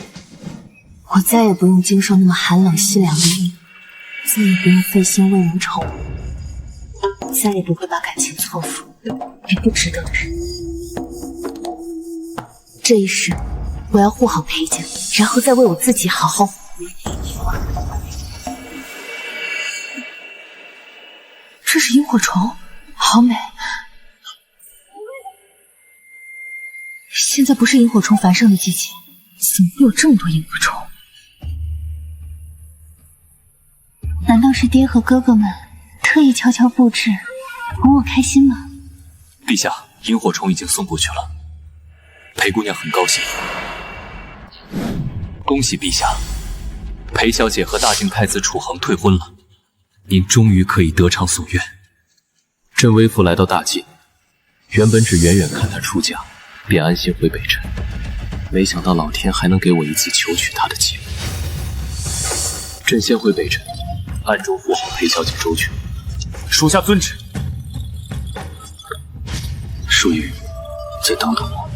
我再也不用经受那么寒冷凄凉的命，再也不用费心为人愁，再也不会把感情错付给不值得的人。这一世，我要护好裴家，然后再为我自己好好活。这是萤火虫，好美。现在不是萤火虫繁盛的季节，怎么会有这么多萤火虫？难道是爹和哥哥们特意悄悄布置，哄我开心吗？陛下，萤火虫已经送过去了，裴姑娘很高兴。恭喜陛下，裴小姐和大靖太子楚恒退婚了，您终于可以得偿所愿。朕微服来到大晋，原本只远远看她出嫁，便安心回北辰，没想到老天还能给我一次求娶她的机会。朕先回北辰，暗中护好裴小姐周全。属下遵旨。淑玉，再等等我，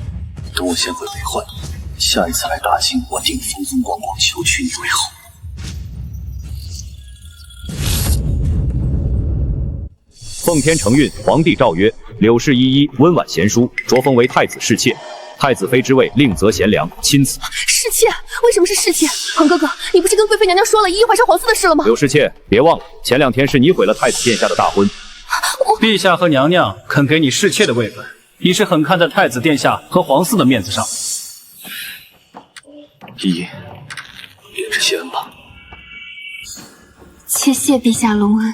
等我先回北幻，下一次来大晋，我定风风光光求娶你为后。奉天承运，皇帝诏曰：柳氏依依温婉贤淑，擢封为太子侍妾。太子妃之位，令择贤良，亲此。侍妾？为什么是侍妾？恒哥哥，你不是跟贵妃娘娘说了依依怀上皇嗣的事了吗？柳侍妾，别忘了，前2天是你毁了太子殿下的大婚。陛下和娘娘肯给你侍妾的位分，已是很看在太子殿下和皇嗣的面子上。依依，领着谢恩吧。妾谢陛下隆恩，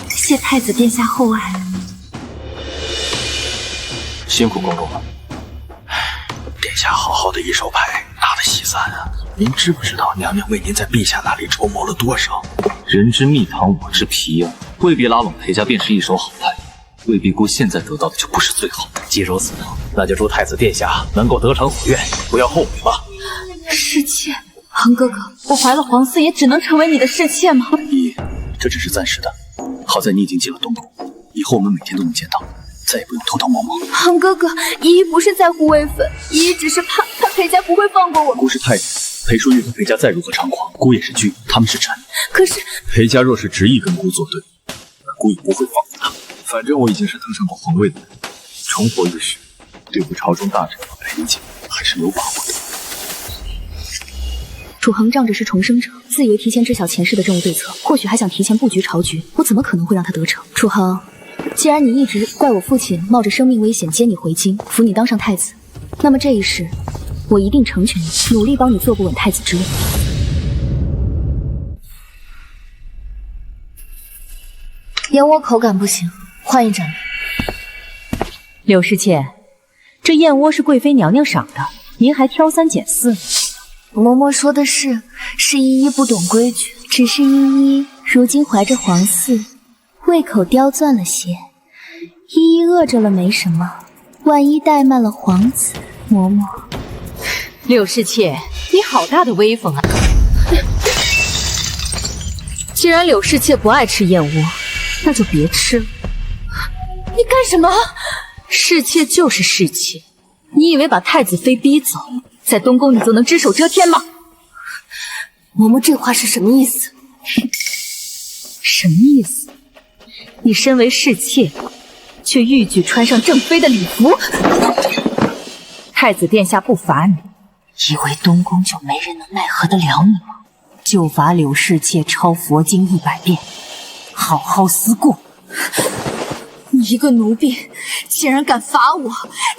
谢太子殿下厚爱。辛苦公主了。殿下好好的的一手牌打得稀散啊！您知不知道娘娘为您在陛下那里筹谋了多少？人之蜜糖，我之皮呀，未必拉拢裴家便是一手好牌，未必姑现在得到的就不是最好的。既如此，那就祝太子殿下能够得偿所愿，不要后悔吧。侍妾，恒哥哥，我怀了皇嗣，也只能成为你的侍妾吗？依依，这只是暂时的。好在你已经进了东宫，以后我们每天都能见到，再也不用偷偷摸摸。恒哥哥，依依不是在乎位分，依依只是怕裴家不会放过我。姑是太子，裴淑玉和裴家再如何猖狂，姑也是君，他们是臣。可是裴家若是执意跟姑作对，那姑也不会放过他。反正我已经是登上过皇位的人，重活一世，对付朝中大臣和裴家还是有把握的。楚恒仗着是重生者，自以为提前知晓前世的政务对策，或许还想提前布局朝局，我怎么可能会让他得逞？楚恒，既然你一直怪我父亲冒着生命危险接你回京，扶你当上太子，那么这一世，我一定成全你，努力帮你坐不稳太子之位。燕窝口感不行，换一盏。柳侍妾，这燕窝是贵妃娘娘赏的，您还挑三拣四。嬷嬷说的是依依不懂规矩，只是依依如今怀着皇嗣，胃口刁钻了些。依依饿着了没什么，万一怠慢了皇子，嬷嬷。柳侍妾，你好大的威风啊！既然柳侍妾不爱吃燕窝，那就别吃了。你干什么？侍妾就是侍妾，你以为把太子妃逼走，在东宫你就能只手遮天吗？嬷嬷这话是什么意思？什么意思？你身为侍妾，却逾矩穿上正妃的礼服。太子殿下不罚你，以为东宫就没人能奈何得了你吗？就罚柳侍妾抄佛经100遍，好好思过。你一个奴婢，竟然敢罚我，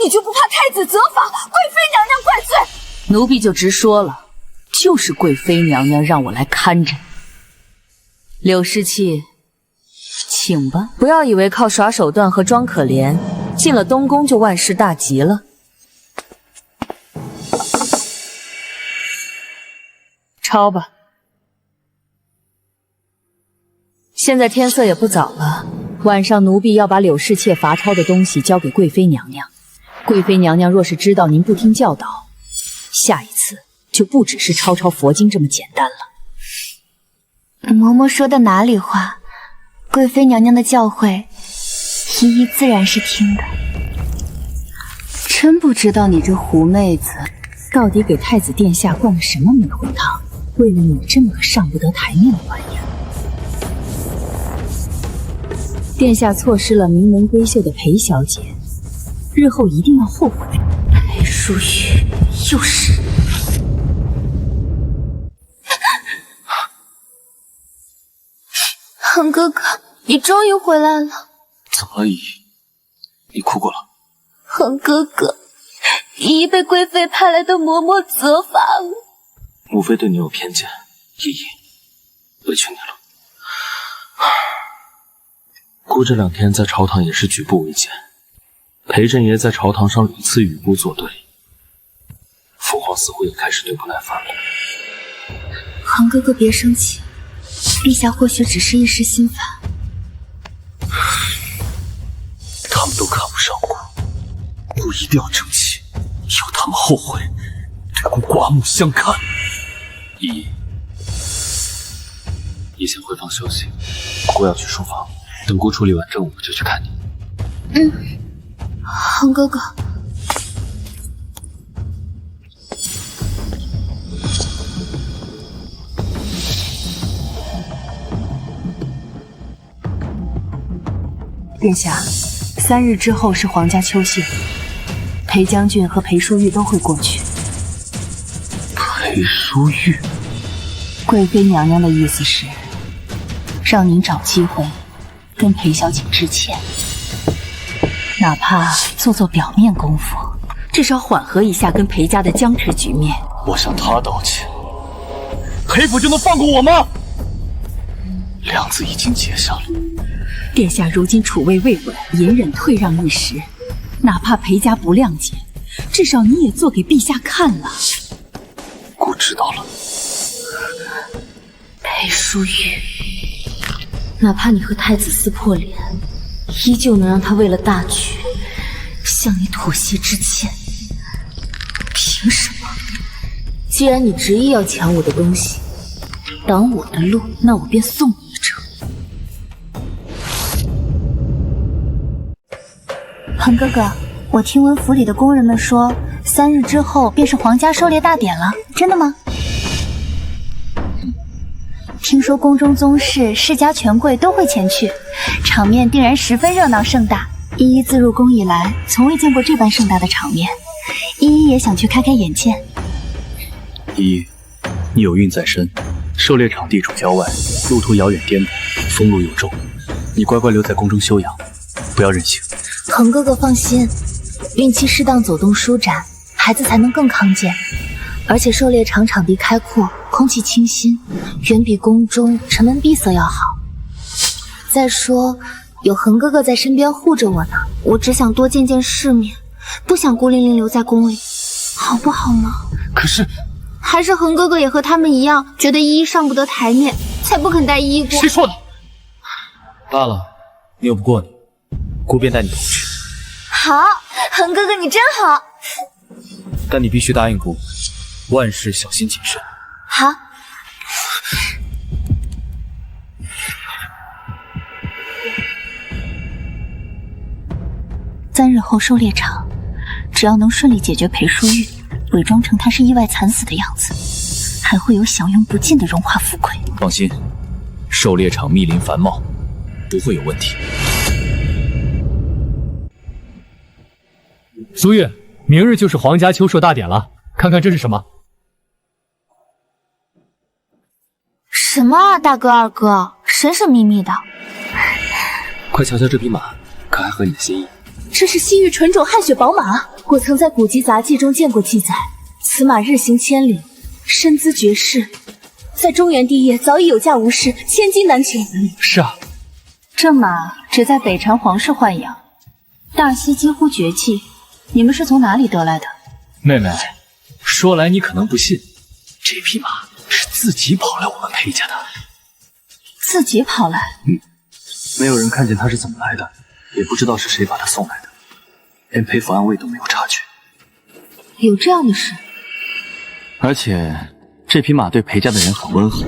你就不怕太子责罚，贵妃娘娘怪罪？奴婢就直说了，就是贵妃娘娘让我来看着你。柳侍妾，请吧，不要以为靠耍手段和装可怜，进了东宫就万事大吉了。抄吧。现在天色也不早了，晚上奴婢要把柳侍妾罚抄的东西交给贵妃娘娘。贵妃娘娘若是知道您不听教导，下一次就不只是抄佛经这么简单了。嬷嬷说的哪里话？贵妃娘娘的教诲，依依自然是听的。真不知道你这狐妹子到底给太子殿下灌了什么迷魂汤，为了你这么个上不得台面的玩意儿。殿下错失了名门闺秀的裴小姐，日后一定要后悔。裴淑玉又是恒哥哥，你终于回来了。怎么了，依依？你哭过了？恒哥哥，依依被贵妃派来的嬷嬷责罚了。母妃对你有偏见，依依，委屈你了。姑这2天在朝堂也是举步维艰，裴振爷在朝堂上屡次与姑作对，父皇似乎也开始对不耐烦了。恒哥哥别生气，陛下或许只是一时心烦。他们都看不上姑，姑一定要争气，要他们后悔，对姑刮目相看。依依，你先回房休息，姑要去书房，等姑处理完政务就去看你。恒哥哥。殿下，3日之后是皇家秋歇，裴将军和裴淑玉都会过去。裴淑玉，贵妃娘娘的意思是，让您找机会跟裴小姐致歉，哪怕做表面功夫，至少缓和一下跟裴家的僵持局面。我向他道歉，裴府就能放过我吗？梁子已经结下了。殿下如今储位未稳，隐忍退让一时，哪怕裴家不谅解，至少你也做给陛下看了。我知道了。裴淑玉，哪怕你和太子撕破脸，依旧能让他为了大局向你妥协致歉。凭什么？既然你执意要抢我的东西，挡我的路，那我便送你一程。恒哥哥，我听闻府里的宫人们说，3日之后便是皇家狩猎大典了，真的吗？听说宫中宗室、世家权贵都会前去，场面定然十分热闹盛大。依依自入宫以来，从未见过这般盛大的场面，依依也想去开开眼界。依依，你有孕在身，狩猎场地处郊外，路途遥远颠簸，风路又重，你乖乖留在宫中休养，不要任性。恒哥哥放心，孕期适当走动舒展，孩子才能更康健。而且狩猎场场地开阔，空气清新，远比宫中沉闷闭塞要好。再说，有恒哥哥在身边护着我呢。我只想多见见世面，不想孤零零留在宫里，好不好吗？可是，还是恒哥哥也和他们一样，觉得依依上不得台面，才不肯带依依过。谁说的？罢了，拗不过你，姑便带你同去。好，恒哥哥你真好。但你必须答应姑，万事小心谨慎。好。3日后狩猎场，只要能顺利解决裴淑玉，伪装成她是意外惨死的样子，还会有享用不尽的荣华富贵。放心，狩猎场密林繁茂，不会有问题。苏月，明日就是皇家秋狩大典了，看看这是什么？什么啊，大哥二哥，神神秘秘的。快瞧瞧这匹马，可还合你的心意？这是西域纯种汗血宝马，我曾在古籍杂记中见过记载。此马日行千里，身姿绝世，在中原地业早已有价无市，千金难求。是啊，这马只在北禅皇室豢养，大西几乎绝迹。你们是从哪里得来的？妹妹，说来你可能不信，这匹马是自己跑来我们裴家的。自己跑来？没有人看见他是怎么来的，也不知道是谁把他送来的，连裴府暗卫都没有察觉。有这样的事？而且这匹马对裴家的人很温和，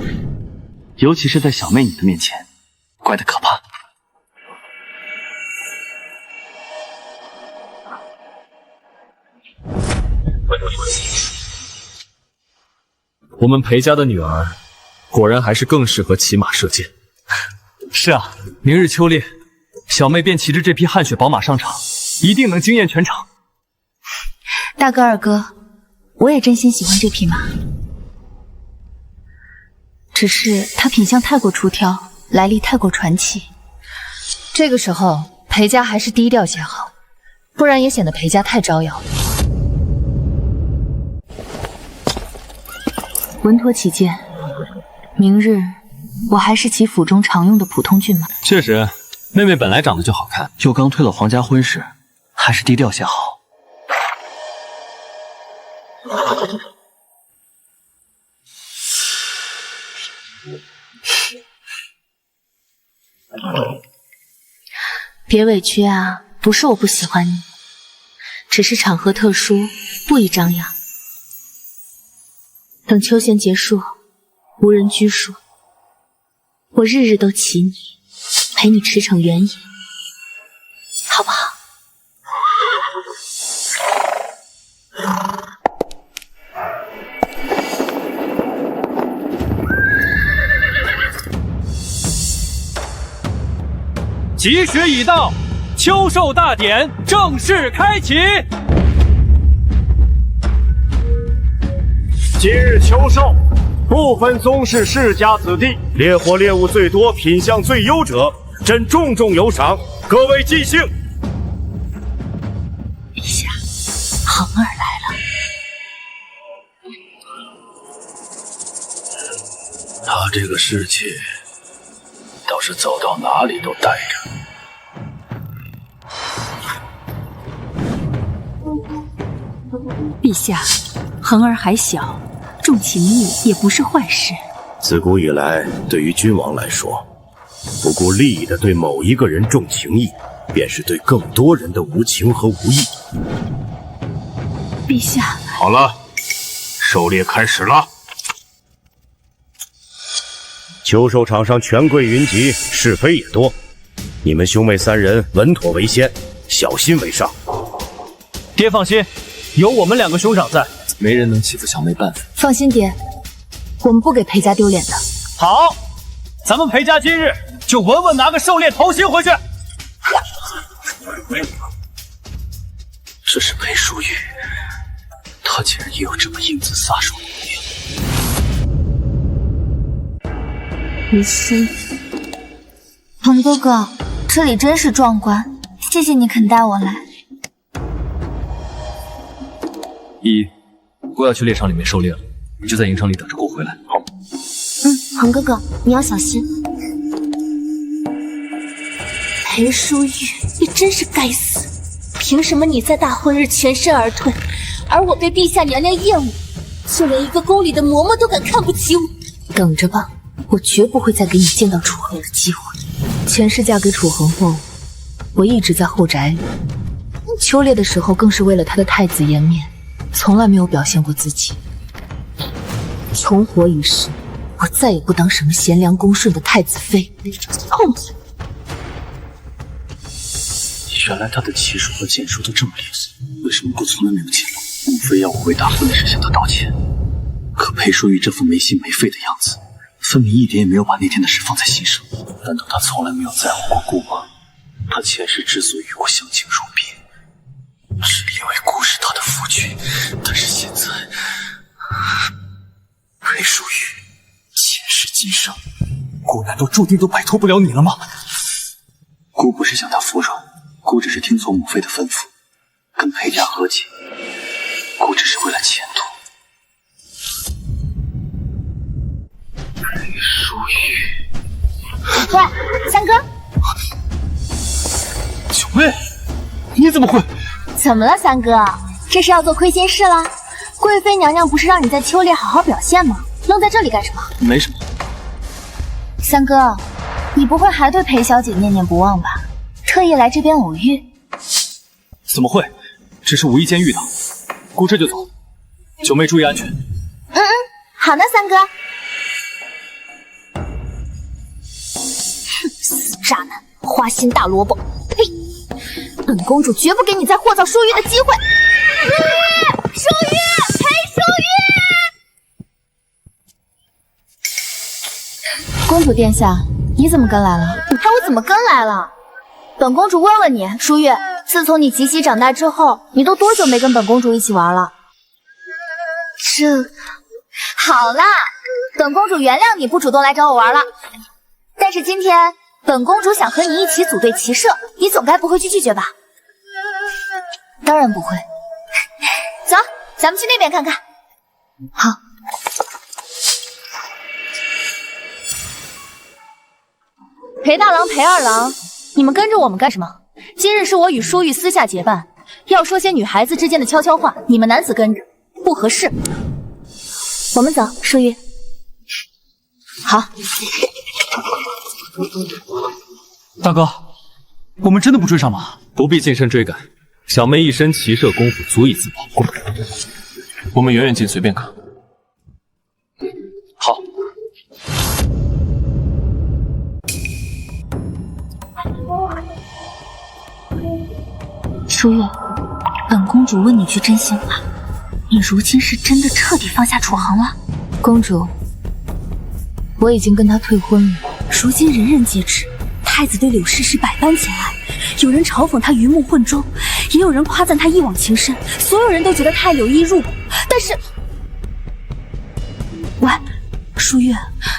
尤其是在小妹你的面前，乖得可怕。我们裴家的女儿，果然还是更适合骑马射箭。是啊，明日秋猎，小妹便骑着这匹汗血宝马上场，一定能惊艳全场。大哥二哥，我也真心喜欢这匹马，只是它品相太过出挑，来历太过传奇。这个时候，裴家还是低调些好，不然也显得裴家太招摇了。稳妥起见，明日我还是骑府中常用的普通骏马。确实，妹妹本来长得就好看，又刚退了皇家婚事，还是低调些好。别委屈啊，不是我不喜欢你，只是场合特殊，不宜张扬。等秋闲结束，无人拘束，我日日都骑你，陪你驰骋原野，好不好？吉时已到，秋狩大典正式开启。今日秋狩，部分宗室世家子弟猎获猎物最多、品相最优者，朕重重有赏，各位尽兴。陛下，恒儿来了。他这个士气，倒是走到哪里都带着。陛下，恒儿还小，重情义也不是坏事。自古以来，对于君王来说，不顾利益的对某一个人重情义，便是对更多人的无情和无义。陛下，好了，狩猎开始了。秋收场上权贵云集，是非也多，你们兄妹3人稳妥为先，小心为上。爹放心，有我们2个兄长在，没人能欺负小妹半分。放心，爹，我们不给裴家丢脸的。好，咱们裴家今日就稳稳拿个狩猎头衔回去。这是裴淑玉，她竟然也有这么英姿飒爽的一面。无心，鹏哥哥，这里真是壮观，谢谢你肯带我来。依，姑要去猎场里面狩猎了，你就在营场里等着姑回来。好。鹏哥哥，你要小心。裴淑玉，你真是该死！凭什么你在大婚日全身而退，而我被陛下娘娘厌恶，就连一个宫里的嬷嬷都敢看不起我？等着吧，我绝不会再给你见到楚恒的机会。前世嫁给楚恒后，我一直在后宅里，秋猎的时候更是为了他的太子颜面，从来没有表现过自己。重活一世，我再也不当什么贤良恭顺的太子妃。痛死！原来他的骑术和剑术都这么厉害，为什么姑从来没有见过？无非要我为大婚的事向他道歉。可裴淑玉这副没心没肺的样子，分明一点也没有把那天的事放在心上。难道他从来没有在乎过姑吗？他前世之所以与我相敬如宾，是因为姑是他的夫君。但是现在，裴淑玉，前世今生，姑难道注定都摆脱不了你了吗？姑不是向他服软，姑只是听从母妃的吩咐，跟裴家和解。姑只是为了前途。裴淑玉，喂，三哥，小妹，你怎么会？怎么了，三哥？这是要做亏心事了？贵妃娘娘不是让你在秋猎好好表现吗？愣在这里干什么？没什么。三哥，你不会还对裴小姐念念不忘吧？特意来这边偶遇？怎么会？只是无意间遇到。姑这就走，九妹注意安全。好的，三哥。死渣男，花心大萝卜！呸！本公主绝不给你再获造淑玉的机会。淑玉，裴淑玉！公主殿下，你怎么跟来了？看我怎么跟来了？本公主问问你，淑玉，自从你及羲长大之后，你都多久没跟本公主一起玩了？这好啦，本公主原谅你不主动来找我玩了。但是今天本公主想和你一起组队骑射，你总该不会去拒绝吧？当然不会。走，咱们去那边看看。好。裴大郎、裴二郎，你们跟着我们干什么？今日是我与淑玉私下结伴，要说些女孩子之间的悄悄话，你们男子跟着不合适。我们走，淑玉。好。大哥，我们真的不追上吗？不必近身追赶，小妹一身骑射功夫足以自保。过来，我们远远近随便可。好。淑玉，本公主问你句真心话，你如今是真的彻底放下楚恒了？公主，我已经跟他退婚了。如今人人皆知，太子对柳氏是百般前爱，有人嘲讽他鱼目混珠，也有人夸赞他一往情深，所有人都觉得他有意入骨。但是，喂，淑玉，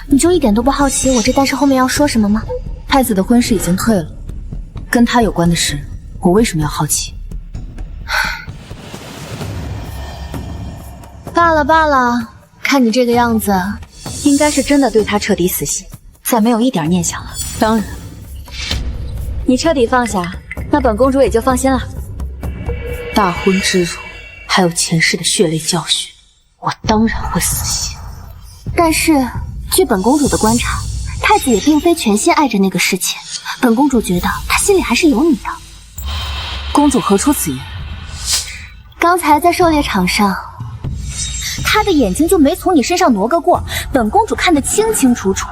你就一点都不好奇我这但是后面要说什么吗？太子的婚事已经退了，跟他有关的事，我为什么要好奇？罢了罢了，看你这个样子，应该是真的对他彻底死心，再没有一点念想了。当然，你彻底放下，那本公主也就放心了。大婚之辱，还有前世的血泪教训，我当然会死心。但是，据本公主的观察，太子也并非全心爱着那个侍妾。本公主觉得他心里还是有你的。公主何出此言？刚才在狩猎场上，他的眼睛就没从你身上挪个过，本公主看得清清楚楚。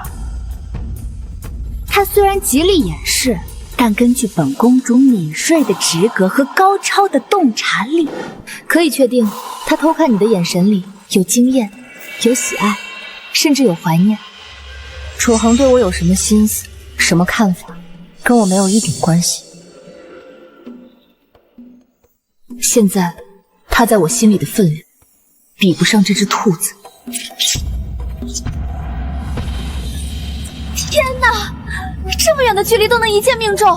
他虽然极力掩饰，但根据本公主敏锐的直觉和高超的洞察力，可以确定他偷看你的眼神里有惊艳，有喜爱，甚至有怀念。楚恒对我有什么心思，什么看法，跟我没有一点关系。现在他在我心里的分量比不上这只兔子。天哪，这么远的距离都能一箭命中，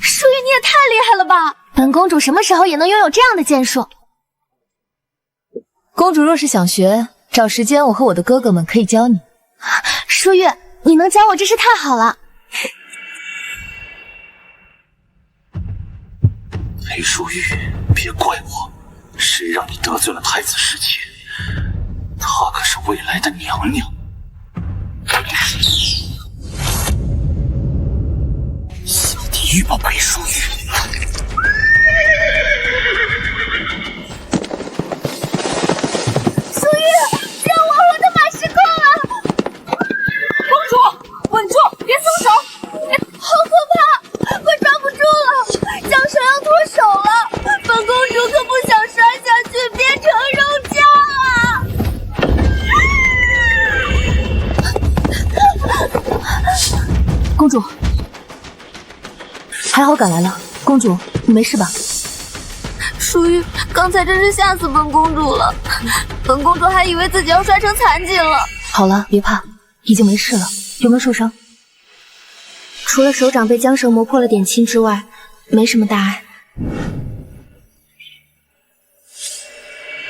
淑玉你也太厉害了吧！本公主什么时候也能拥有这样的剑术？公主若是想学，找时间我和我的哥哥们可以教你。淑玉，你能教我真是太好了。裴淑玉，别怪我，谁让你得罪了太子侍妾？她可是未来的娘娘。小弟欲报裴淑玉。淑玉，救我！我的马失控了！公主，稳住，别松手！好可怕，快抓不住了，将手要脱手了！本公主可不想摔下去变成肉酱啊！公主，还好赶来了。公主，你没事吧？淑玉，刚才真是吓死本公主了，本公主还以为自己要摔成残疾了。好了，别怕，已经没事了。有没有受伤？除了手掌被缰绳磨破了点青之外，没什么大碍。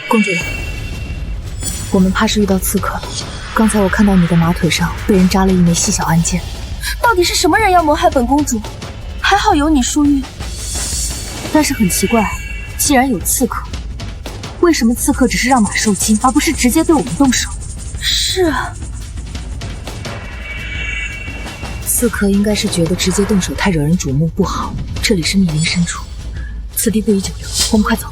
公主，我们怕是遇到刺客了。刚才我看到你的马腿上被人扎了一枚细小暗箭。到底是什么人要谋害本公主？还好有你，淑玉。但是很奇怪，既然有刺客，为什么刺客只是让马受惊，而不是直接对我们动手？是啊，刺客应该是觉得直接动手太惹人瞩目不好。这里是密林深处，此地不宜久留，我们快走。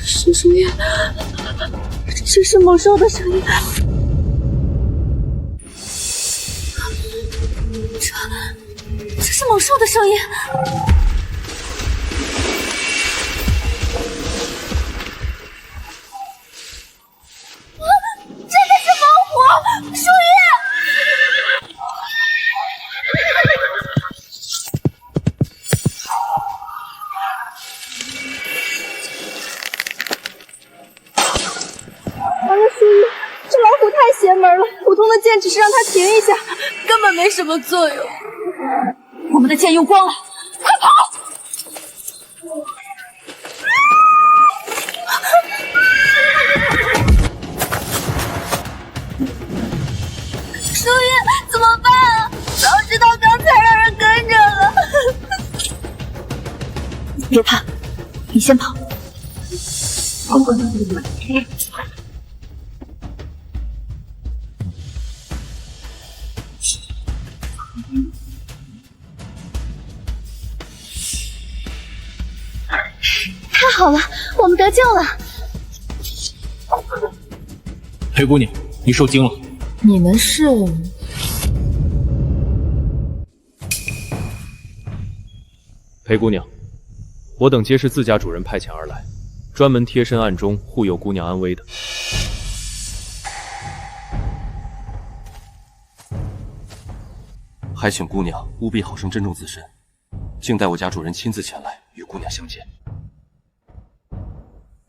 是淑玉，这是猛兽的声音。这是猛兽的声音。真的是猛虎！淑玉！完了，淑玉，这老虎太邪门了，普通的剑只是让它停一下，根本没什么作用。我们的剑用光了，快跑！淑玉，怎么办啊？早知道刚才让人跟着了。别怕，你先跑。太好了，我们得救了。裴姑娘，你受惊了。你们是？裴姑娘，我等皆是自家主人派遣而来，专门贴身暗中护佑姑娘安危的。还请姑娘务必好生珍重自身，静待我家主人亲自前来与姑娘相见。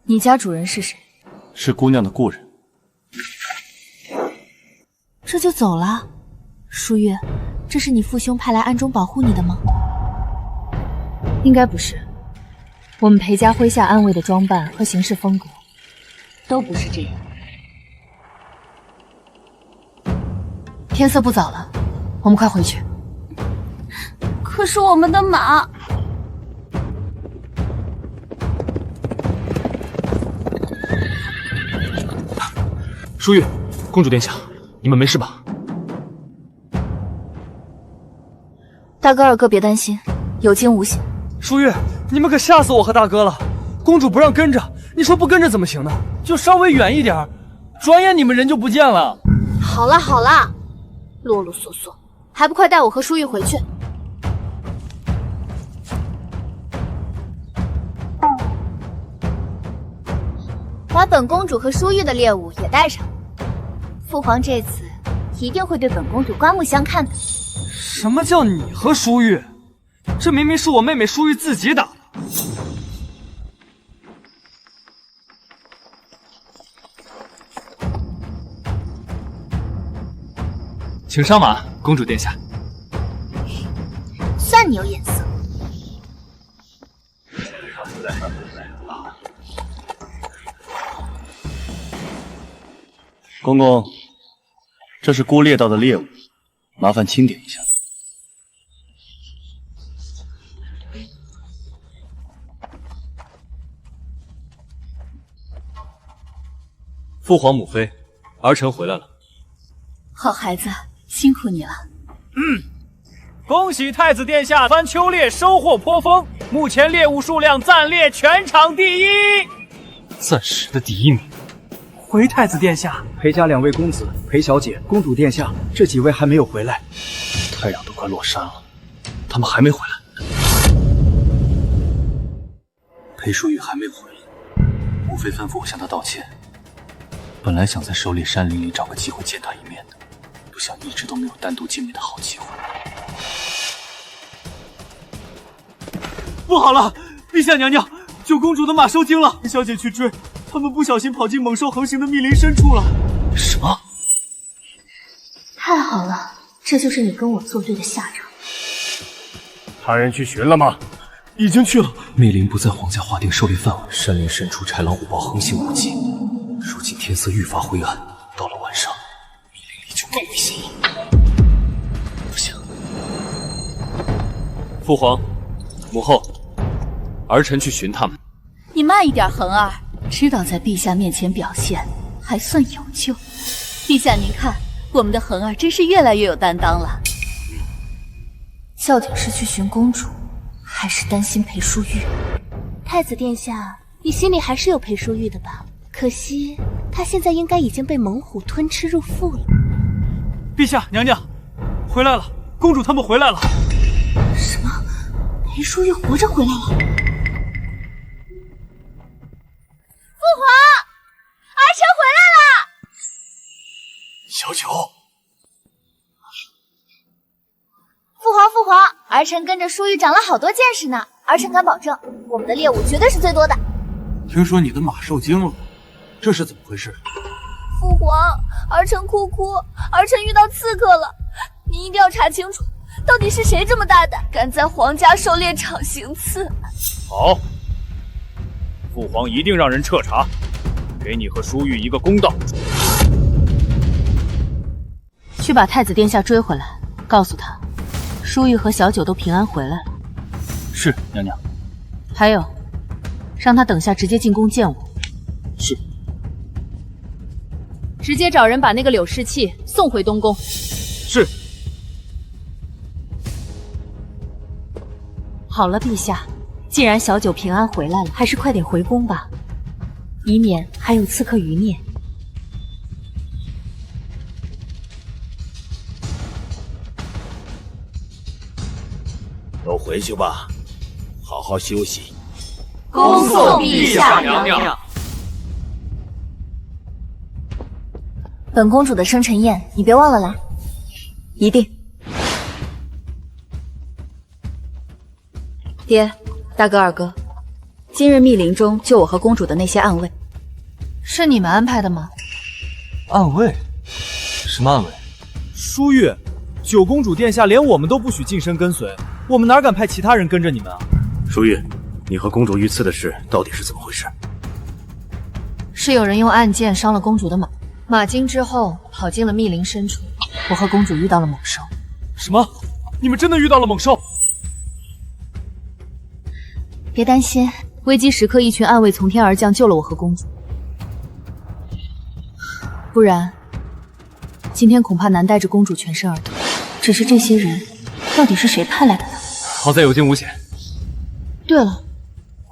你家主人是谁？是姑娘的故人。这就走了？淑玉，这是你父兄派来暗中保护你的吗？应该不是。我们裴家麾下暗卫的装扮和行事风格都不是这样。天色不早了，我们快回去。可是我们的马……淑玉，公主殿下，你们没事吧？大哥二哥别担心，有惊无险。淑玉，你们可吓死我和大哥了！公主不让跟着，你说不跟着怎么行呢？就稍微远一点，转眼你们人就不见了。好了好了，啰啰嗦嗦，还不快带我和淑玉回去！把本公主和淑玉的猎物也带上，父皇这次一定会对本公主刮目相看的。什么叫你和淑玉？这明明是我妹妹淑玉自己打的。请上马，公主殿下。算你有眼色。公公，这是孤猎到的猎物，麻烦清点一下。父皇母妃，儿臣回来了。好孩子，辛苦你了。恭喜太子殿下番秋猎收获颇丰，目前猎物数量暂列全场第一，暂时的第1名。回太子殿下，裴家2位公子、裴小姐、公主殿下这几位还没有回来。太阳都快落山了，他们还没回来。裴淑玉还没回来，母妃吩咐我向她道歉。本来想在狩猎山林里找个机会见她一面的，不想一直都没有单独见面的好机会。不好了，陛下娘娘，九公主的马受惊了，小姐去追，他们不小心跑进猛兽横行的密林深处了。什么？太好了，这就是你跟我作对的下场。派人去寻了吗？已经去了。密林不在皇家划定狩猎范围，山林深处豺狼虎豹横行无忌。如今天色愈发灰暗，到了晚上，密林里就更危险了。不行，父皇、母后，儿臣去寻他们。你慢一点，恒儿，知道在陛下面前表现，还算有救。陛下您看，我们的恒儿真是越来越有担当了。究竟是去寻公主，还是担心裴淑玉？太子殿下，你心里还是有裴淑玉的吧？可惜她现在应该已经被猛虎吞吃入腹了。陛下娘娘，回来了，公主他们回来了。什么？裴淑玉活着回来了？父皇，儿臣回来了。小九，父皇，儿臣跟着淑玉长了好多见识呢。儿臣敢保证，我们的猎物绝对是最多的。听说你的马受惊了，这是怎么回事？父皇，儿臣哭，儿臣遇到刺客了，您一定要查清楚，到底是谁这么大胆，敢在皇家狩猎场行刺？好，父皇一定让人彻查，给你和淑玉一个公道。去把太子殿下追回来，告诉他，淑玉和小九都平安回来了。是，娘娘。还有，让他等下直接进宫见我。是。直接找人把那个柳氏器送回东宫。是。好了，陛下，既然小九平安回来了，还是快点回宫吧，以免还有刺客余孽。都回去吧，好好休息。恭送陛下娘娘。本公主的生辰宴，你别忘了来。一定。爹，大哥二哥，今日密林中救我和公主的那些暗卫，是你们安排的吗？暗卫？什么暗卫？淑玉，九公主殿下连我们都不许近身跟随，我们哪敢派其他人跟着你们啊？淑玉，你和公主遇刺的事到底是怎么回事？是有人用暗箭伤了公主的马，马惊之后跑进了密林深处，我和公主遇到了猛兽。什么？你们真的遇到了猛兽？别担心，危机时刻，一群暗卫从天而降，救了我和公主。不然，今天恐怕难带着公主全身而退。只是这些人，到底是谁派来的呢？好在有惊无险。对了，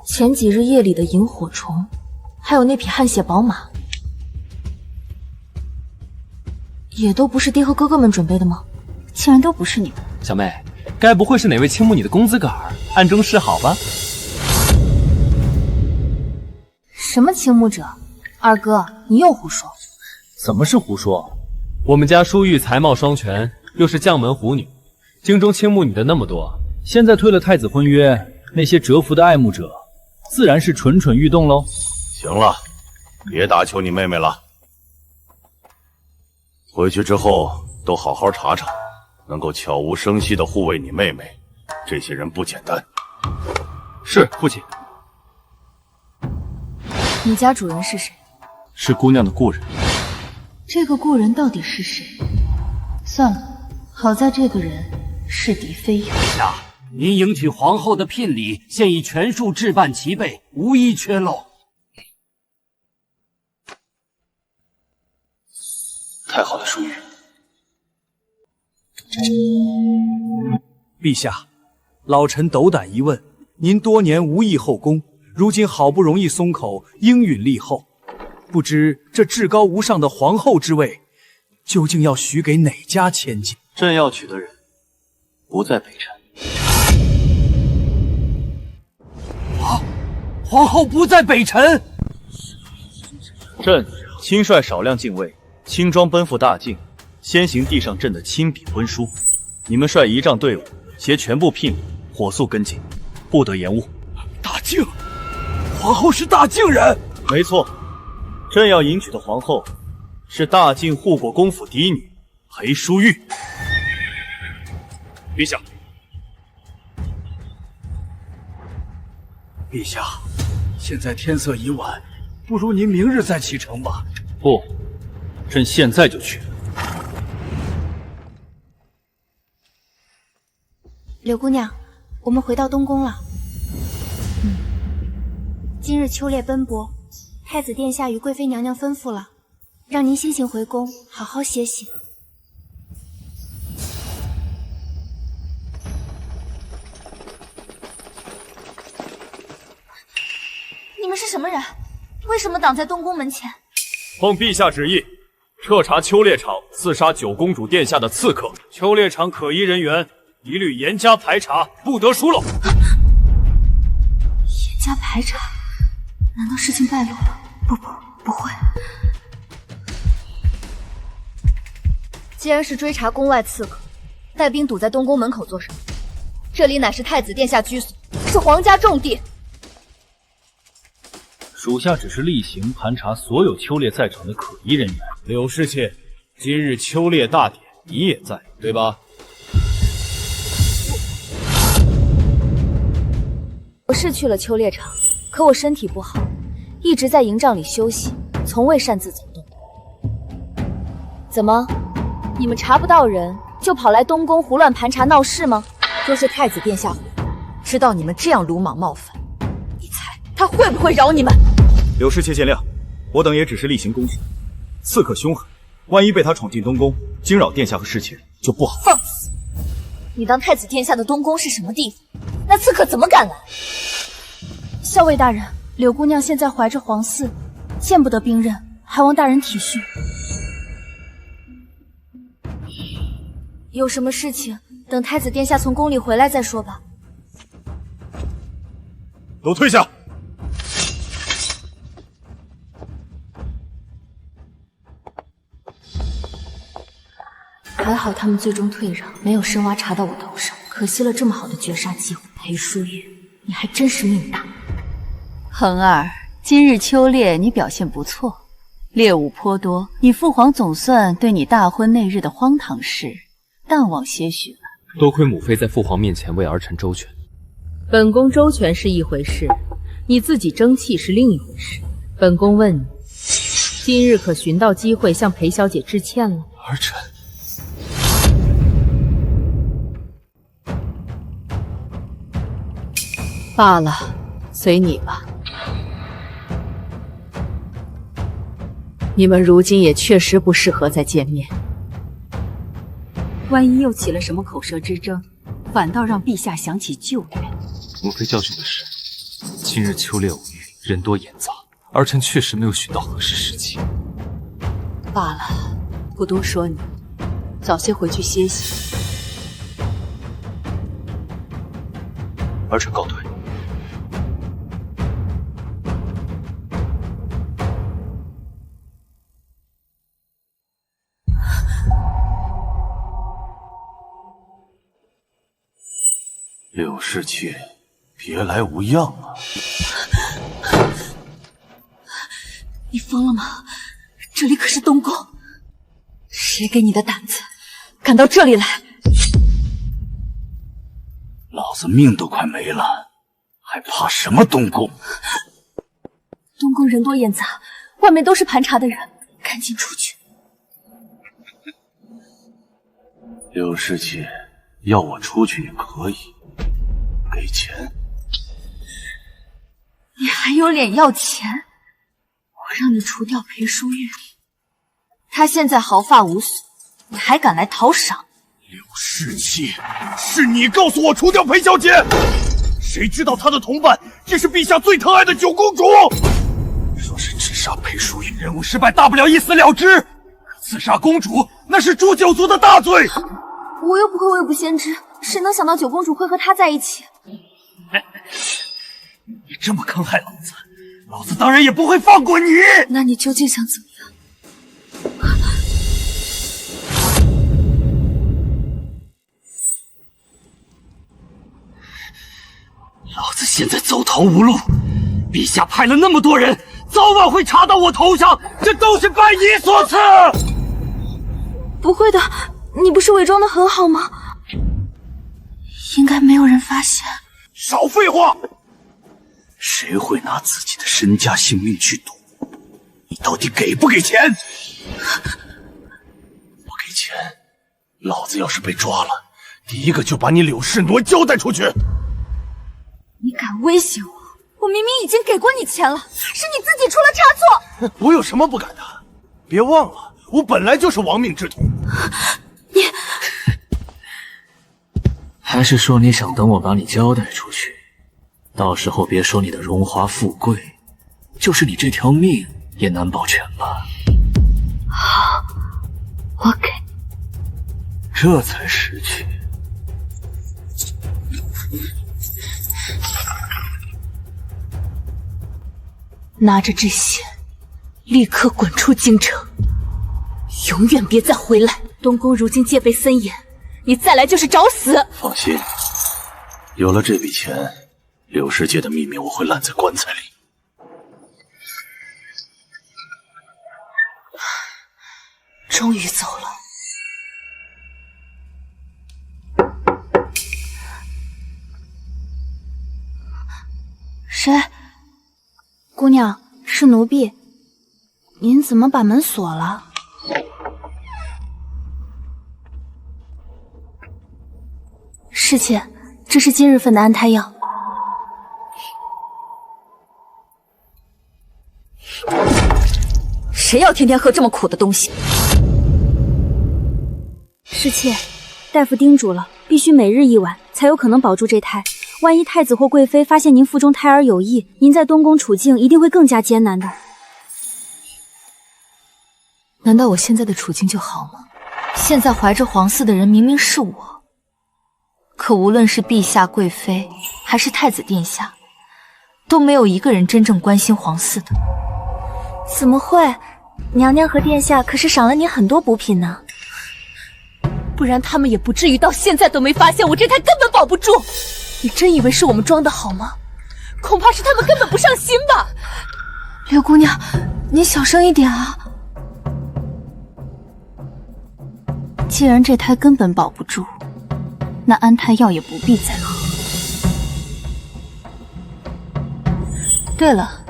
前几日夜里的萤火虫，还有那匹汗血宝马，也都不是爹和哥哥们准备的吗？竟然都不是你们！小妹，该不会是哪位倾慕你的公子杆儿暗中示好吧？什么倾慕者？二哥，你又胡说！怎么是胡说？我们家淑玉才貌双全，又是将门虎女，京中倾慕你的那么多，现在退了太子婚约，那些蛰伏的爱慕者，自然是蠢蠢欲动喽。行了，别打求你妹妹了。回去之后都好好查查，能够悄无声息地护卫你妹妹，这些人不简单。是，父亲。你家主人是谁？是姑娘的故人。这个故人到底是谁？算了，好在这个人是敌非友。陛下，您迎娶皇后的聘礼现已全数置办齐备，无一缺漏。太好了，淑玉。陛下，老臣斗胆一问，您多年无谥后宫，如今好不容易松口应允立后，不知这至高无上的皇后之位，究竟要许给哪家千金？朕要娶的人不在北辰。皇后不在北辰。朕亲率少量禁卫，轻装奔赴大境，先行递上朕的亲笔婚书。你们率仪仗队伍，携全部聘礼，火速跟进，不得延误。大靖，皇后是大靖人。没错，朕要迎娶的皇后是大靖护国公府嫡女裴淑玉。陛下，陛下，现在天色已晚，不如您明日再启程吧。不，朕现在就去。柳姑娘，我们回到东宫了。今日秋猎奔波，太子殿下与贵妃娘娘吩咐了，让您先行回宫，好好歇息。你们是什么人？为什么挡在东宫门前？奉陛下旨意，彻查秋猎场刺杀九公主殿下的刺客，秋猎场可疑人员一律严加排查，不得疏漏。严加排查？难道事情败露了？不会。既然是追查宫外刺客，带兵堵在东宫门口做什么？这里乃是太子殿下居所，是皇家重地。属下只是例行盘查所有秋猎在场的可疑人员。柳侍妾，今日秋猎大典你也在，对吧？我是去了秋猎场，可我身体不好，一直在营帐里休息，从未擅自走动。怎么，你们查不到人，就跑来东宫胡乱盘查闹事吗？若是太子殿下回来，知道你们这样鲁莽冒犯，你猜他会不会饶你们？柳侍妾见谅，我等也只是例行公事。刺客凶狠，万一被他闯进东宫，惊扰殿下和侍妾，就不好。放肆！你当太子殿下的东宫是什么地方？那刺客怎么敢来？校尉大人，柳姑娘现在怀着皇嗣，见不得兵刃，还望大人体恤。有什么事情，等太子殿下从宫里回来再说吧。都退下！还好他们最终退让，没有深挖查到我头上，可惜了这么好的绝杀机会。裴淑玉，你还真是命大。恒儿，今日秋猎你表现不错，猎物颇多，你父皇总算对你大婚那日的荒唐事淡忘些许了。多亏母妃在父皇面前为儿臣周全。本宫周全是一回事，你自己争气是另一回事。本宫问你，今日可寻到机会向裴小姐致歉了？儿臣。罢了，随你吧。你们如今也确实不适合再见面。万一又起了什么口舌之争，反倒让陛下想起旧怨。奴婢教训的是，今日秋猎无遇，人多眼杂，儿臣确实没有寻到合适时机。罢了，不多说你，早些回去歇息。儿臣告退。柳世界，别来无恙啊！你疯了吗？这里可是东宫，谁给你的胆子，敢到这里来？老子命都快没了，还怕什么东宫？东宫人多眼杂，外面都是盘查的人，赶紧出去！柳世界，要我出去也可以，给钱。你还有脸要钱？我让你除掉裴淑玉，她现在毫发无损，你还敢来讨赏？柳世界，是你告诉我除掉裴小姐，谁知道她的同伴也是陛下最疼爱的九公主。说是只杀裴淑玉，任务失败，大不了一死了之；刺杀公主，那是诛九族的大罪。我又不会未卜先知，谁能想到九公主会和他在一起？你这么坑害老子，老子当然也不会放过你。那你究竟想怎么样？老子现在走投无路，陛下派了那么多人，早晚会查到我头上，这都是拜你所赐。不会的，你不是伪装的很好吗？应该没有人发现。少废话！谁会拿自己的身家性命去赌？你到底给不给钱？不给钱，老子要是被抓了，第一个就把你柳世挪交代出去。你敢威胁我？我明明已经给过你钱了，是你自己出了差错。我有什么不敢的？别忘了，我本来就是亡命之徒。你还是说你想等我把你交代出去？到时候别说你的荣华富贵，就是你这条命也难保全吧。好，我给。这才识趣。拿着这些，立刻滚出京城，永远别再回来。东宫如今戒备森严，你再来就是找死。放心，有了这笔钱，柳世界的秘密我会烂在棺材里。终于走了。谁？姑娘，是奴婢。您怎么把门锁了？侍妾，这是今日份的安胎药。谁要天天喝这么苦的东西？侍妾，大夫叮嘱了，必须每日一碗，才有可能保住这胎。万一太子或贵妃发现您腹中胎儿有异，您在东宫处境一定会更加艰难的。难道我现在的处境就好吗？现在怀着皇嗣的人明明是我，可无论是陛下、贵妃，还是太子殿下，都没有一个人真正关心皇嗣的。怎么会？娘娘和殿下可是赏了你很多补品呢。不然他们也不至于到现在都没发现我这胎根本保不住。你真以为是我们装的好吗？恐怕是他们根本不上心吧。柳姑娘，你小声一点啊。既然这胎根本保不住，那安胎药也不必再喝。对了，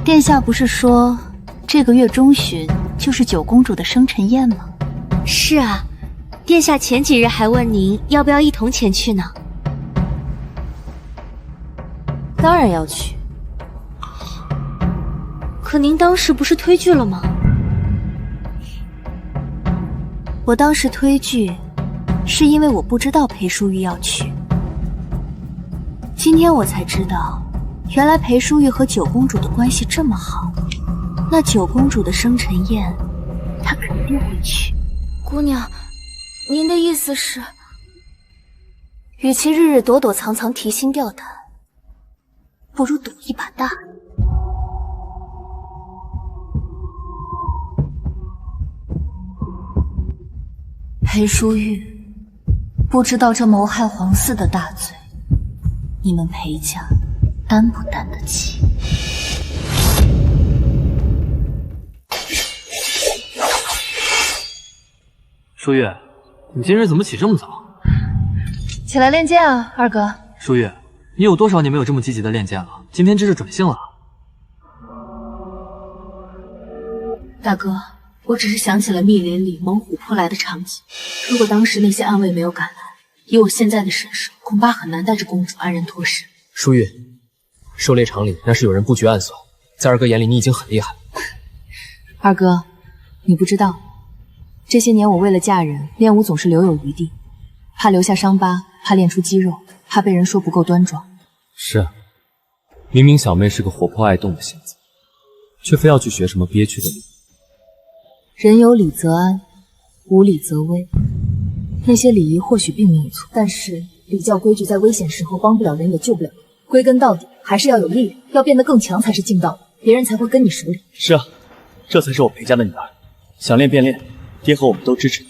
殿下不是说这个月中旬就是九公主的生辰宴吗？是啊，殿下前几日还问您要不要一同前去呢。当然要去。可您当时不是推拒了吗？我当时推拒，是因为我不知道裴淑玉要去。今天我才知道，原来裴淑玉和九公主的关系这么好。那九公主的生辰宴，她肯定会去。姑娘，您的意思是？与其日日躲躲藏藏、提心吊胆，不如赌一把大的。裴淑玉，不知道这谋害皇嗣的大罪，你们裴家担不担得起？舒玉，你今日怎么起这么早？起来练剑啊，二哥。舒玉，你有多少年没有这么积极的练剑了？今天这是转性了。大哥，我只是想起了密林里猛虎扑来的场景。如果当时那些暗卫没有赶来，以我现在的身手，恐怕很难带着公主安然脱身。舒玉，狩猎场里那是有人布局暗算，在二哥眼里你已经很厉害了。二哥，你不知道，这些年我为了嫁人，练武总是留有余地，怕留下伤疤，怕练出肌肉，怕被人说不够端庄。是啊，明明小妹是个活泼爱动的仙子，却非要去学什么憋屈的礼。人有礼则安，无礼则危。那些礼仪或许并没有错，但是礼教规矩在危险时候帮不了人也救不了人。归根到底还是要有力量，要变得更强才是正道，别人才会跟你手里。是啊，这才是我裴家的女儿，想练便练，爹和我们都支持你。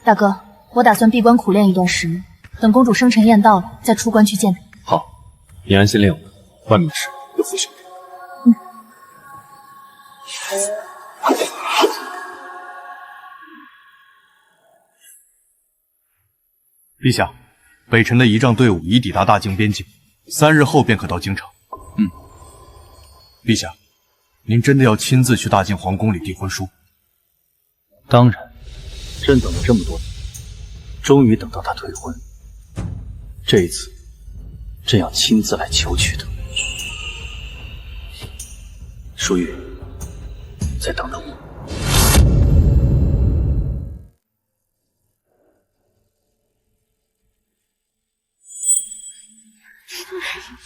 大哥，我打算闭关苦练一段时日，等公主生辰宴到了再出关去见她。好，你安心练武，外面的事有父兄弟。陛下，北辰的仪仗队伍已抵达大境边境，3日后便可到京城。陛下，您真的要亲自去大境皇宫里递婚书？当然，朕等了这么多年，终于等到他退婚。这一次，朕要亲自来求娶她。淑玉，再等等我。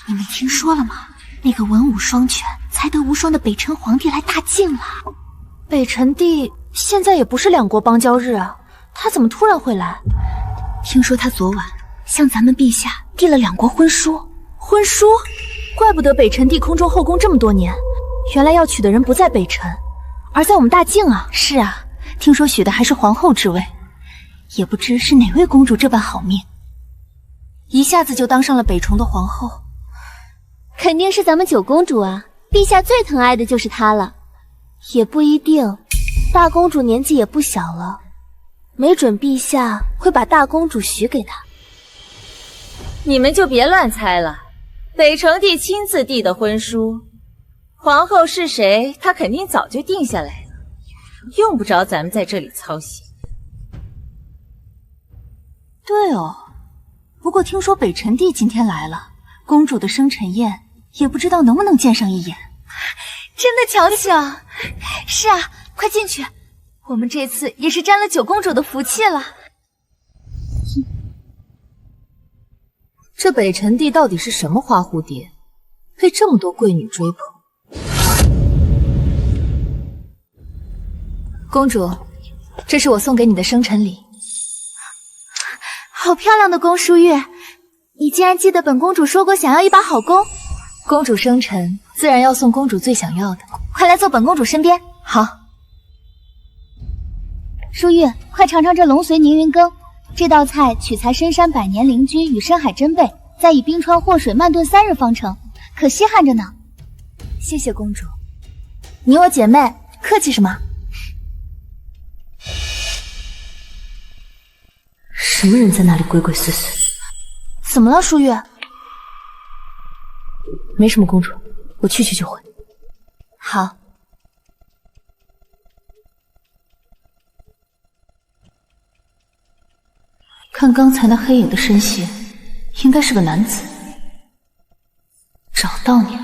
你们听说了吗？那个文武双全、才德无双的北辰皇帝来大晋了。北辰帝现在也不是两国邦交日啊，他怎么突然会来？听说他昨晚向咱们陛下递了2国婚书。婚书？怪不得北辰帝空中后宫这么多年，原来要娶的人不在北辰，而在我们大晋啊。是啊，听说许的还是皇后之位，也不知是哪位公主这般好命，一下子就当上了北崇的皇后。肯定是咱们九公主啊，陛下最疼爱的就是她了。也不一定，大公主年纪也不小了，没准陛下会把大公主许给她。你们就别乱猜了，北辰帝亲自递的婚书，皇后是谁，他肯定早就定下来了，用不着咱们在这里操心。对哦，不过听说北辰帝今天来了，公主的生辰宴也不知道能不能见上一眼。真的巧巧。是啊，快进去，我们这次也是沾了九公主的福气了。这北辰帝到底是什么花蝴蝶，被这么多贵女追捧？公主，这是我送给你的生辰礼。好漂亮的宫淑玉，你竟然记得本公主说过想要一把好弓。公主生辰，自然要送公主最想要的。快来坐本公主身边。好。淑玉，快尝尝这龙髓凝云羹。这道菜取材深山百年灵菌与深海珍贝，再以冰川祸水慢炖3日方成，可稀罕着呢。谢谢公主。你我姐妹，客气什么？什么人在那里鬼鬼祟祟？怎么了，淑玉？没什么，公主，我去就回。好。看刚才那黑影的身形，应该是个男子。找到你了，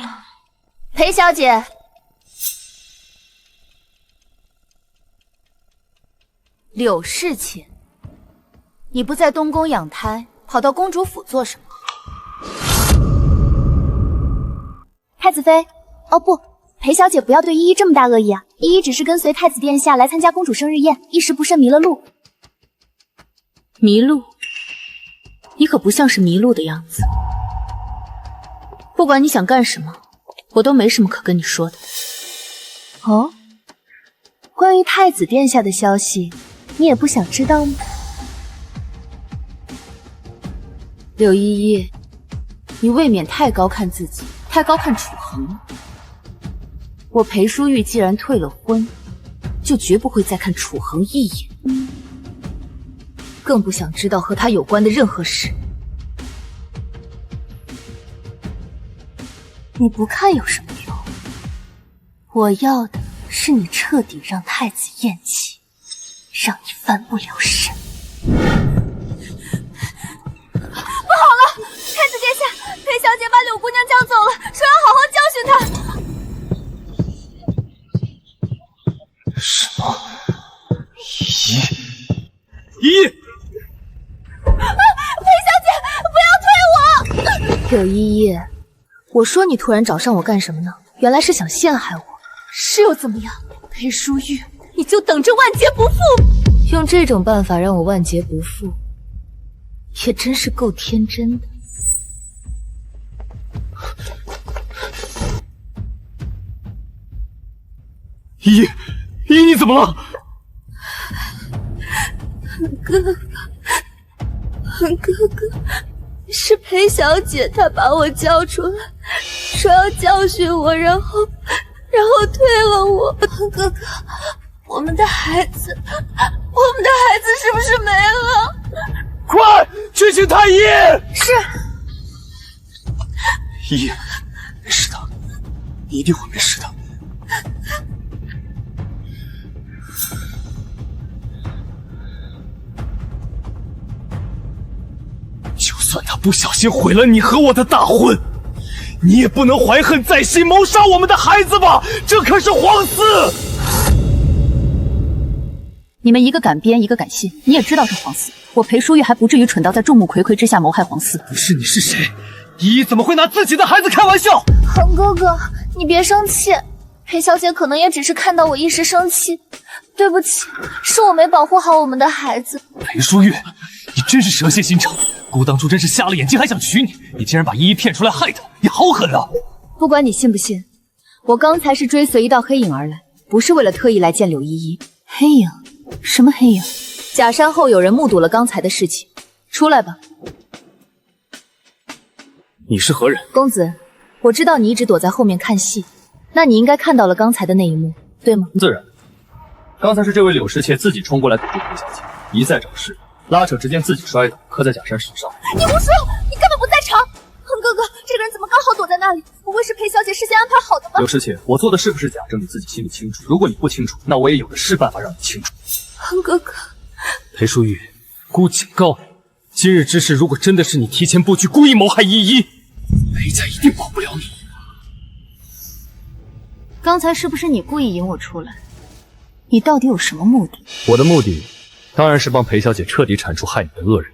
裴小姐。柳侍妾，你不在东宫养胎，跑到公主府做什么？太子妃，哦不，裴小姐不要对依依这么大恶意啊！依依只是跟随太子殿下来参加公主生日宴，一时不慎迷了路。迷路？你可不像是迷路的样子。不管你想干什么，我都没什么可跟你说的。哦，关于太子殿下的消息，你也不想知道吗？柳依依，你未免太高看自己，太高看楚恒了。我裴淑玉既然退了婚，就绝不会再看楚恒一眼，更不想知道和他有关的任何事。你不看有什么用？我要的是你彻底让太子厌弃，让你翻不了身。不好了，太子殿下，裴小姐把柳姑娘叫走了，说要好好教训她。什么？依依，裴小姐，不要推我！柳依依，我说你突然找上我干什么呢？原来是想陷害我。是又怎么样？裴淑玉，你就等着万劫不复！用这种办法让我万劫不复，也真是够天真的。依依，依依，你怎么了？哥哥，是裴小姐，她把我叫出来，说要教训我，然后推了我。哥哥，我们的孩子是不是没了？快去请太医！是。依依，没事的，你一定会没事的。就算他不小心毁了你和我的大婚，你也不能怀恨在心，谋杀我们的孩子吧？这可是皇嗣！你们一个敢编，一个敢信，你也知道是皇嗣，我裴淑玉还不至于蠢到在众目睽睽之下谋害皇嗣。不是你是谁？依依怎么会拿自己的孩子开玩笑？恒哥哥，你别生气，裴小姐可能也只是看到我一时生气，对不起，是我没保护好我们的孩子。裴淑玉，你真是蛇蝎心肠，姑当初真是瞎了眼睛还想娶你，你竟然把依依骗出来害她，你好狠啊！不管你信不信，我刚才是追随一道黑影而来，不是为了特意来见柳依依。黑影？什么黑影？假山后有人目睹了刚才的事情，出来吧。你是何人？公子，我知道你一直躲在后面看戏，那你应该看到了刚才的那一幕，对吗？自然，刚才是这位柳侍妾自己冲过来堵住裴小姐，一再找事，拉扯之间自己摔倒，磕在假山手上。你胡说，你根本不在场。恒哥哥，这个人怎么刚好躲在那里？不会是裴小姐事先安排好的吧？柳侍妾，我做的是不是假证你自己心里清楚，如果你不清楚，那我也有的是办法让你清楚。恒哥哥，裴淑玉，姑警告你，今日之事如果真的是你提前布局，故意谋害依依，裴家一定保不了你。刚才是不是你故意引我出来？你到底有什么目的？我的目的当然是帮裴小姐彻底铲除害你的恶人，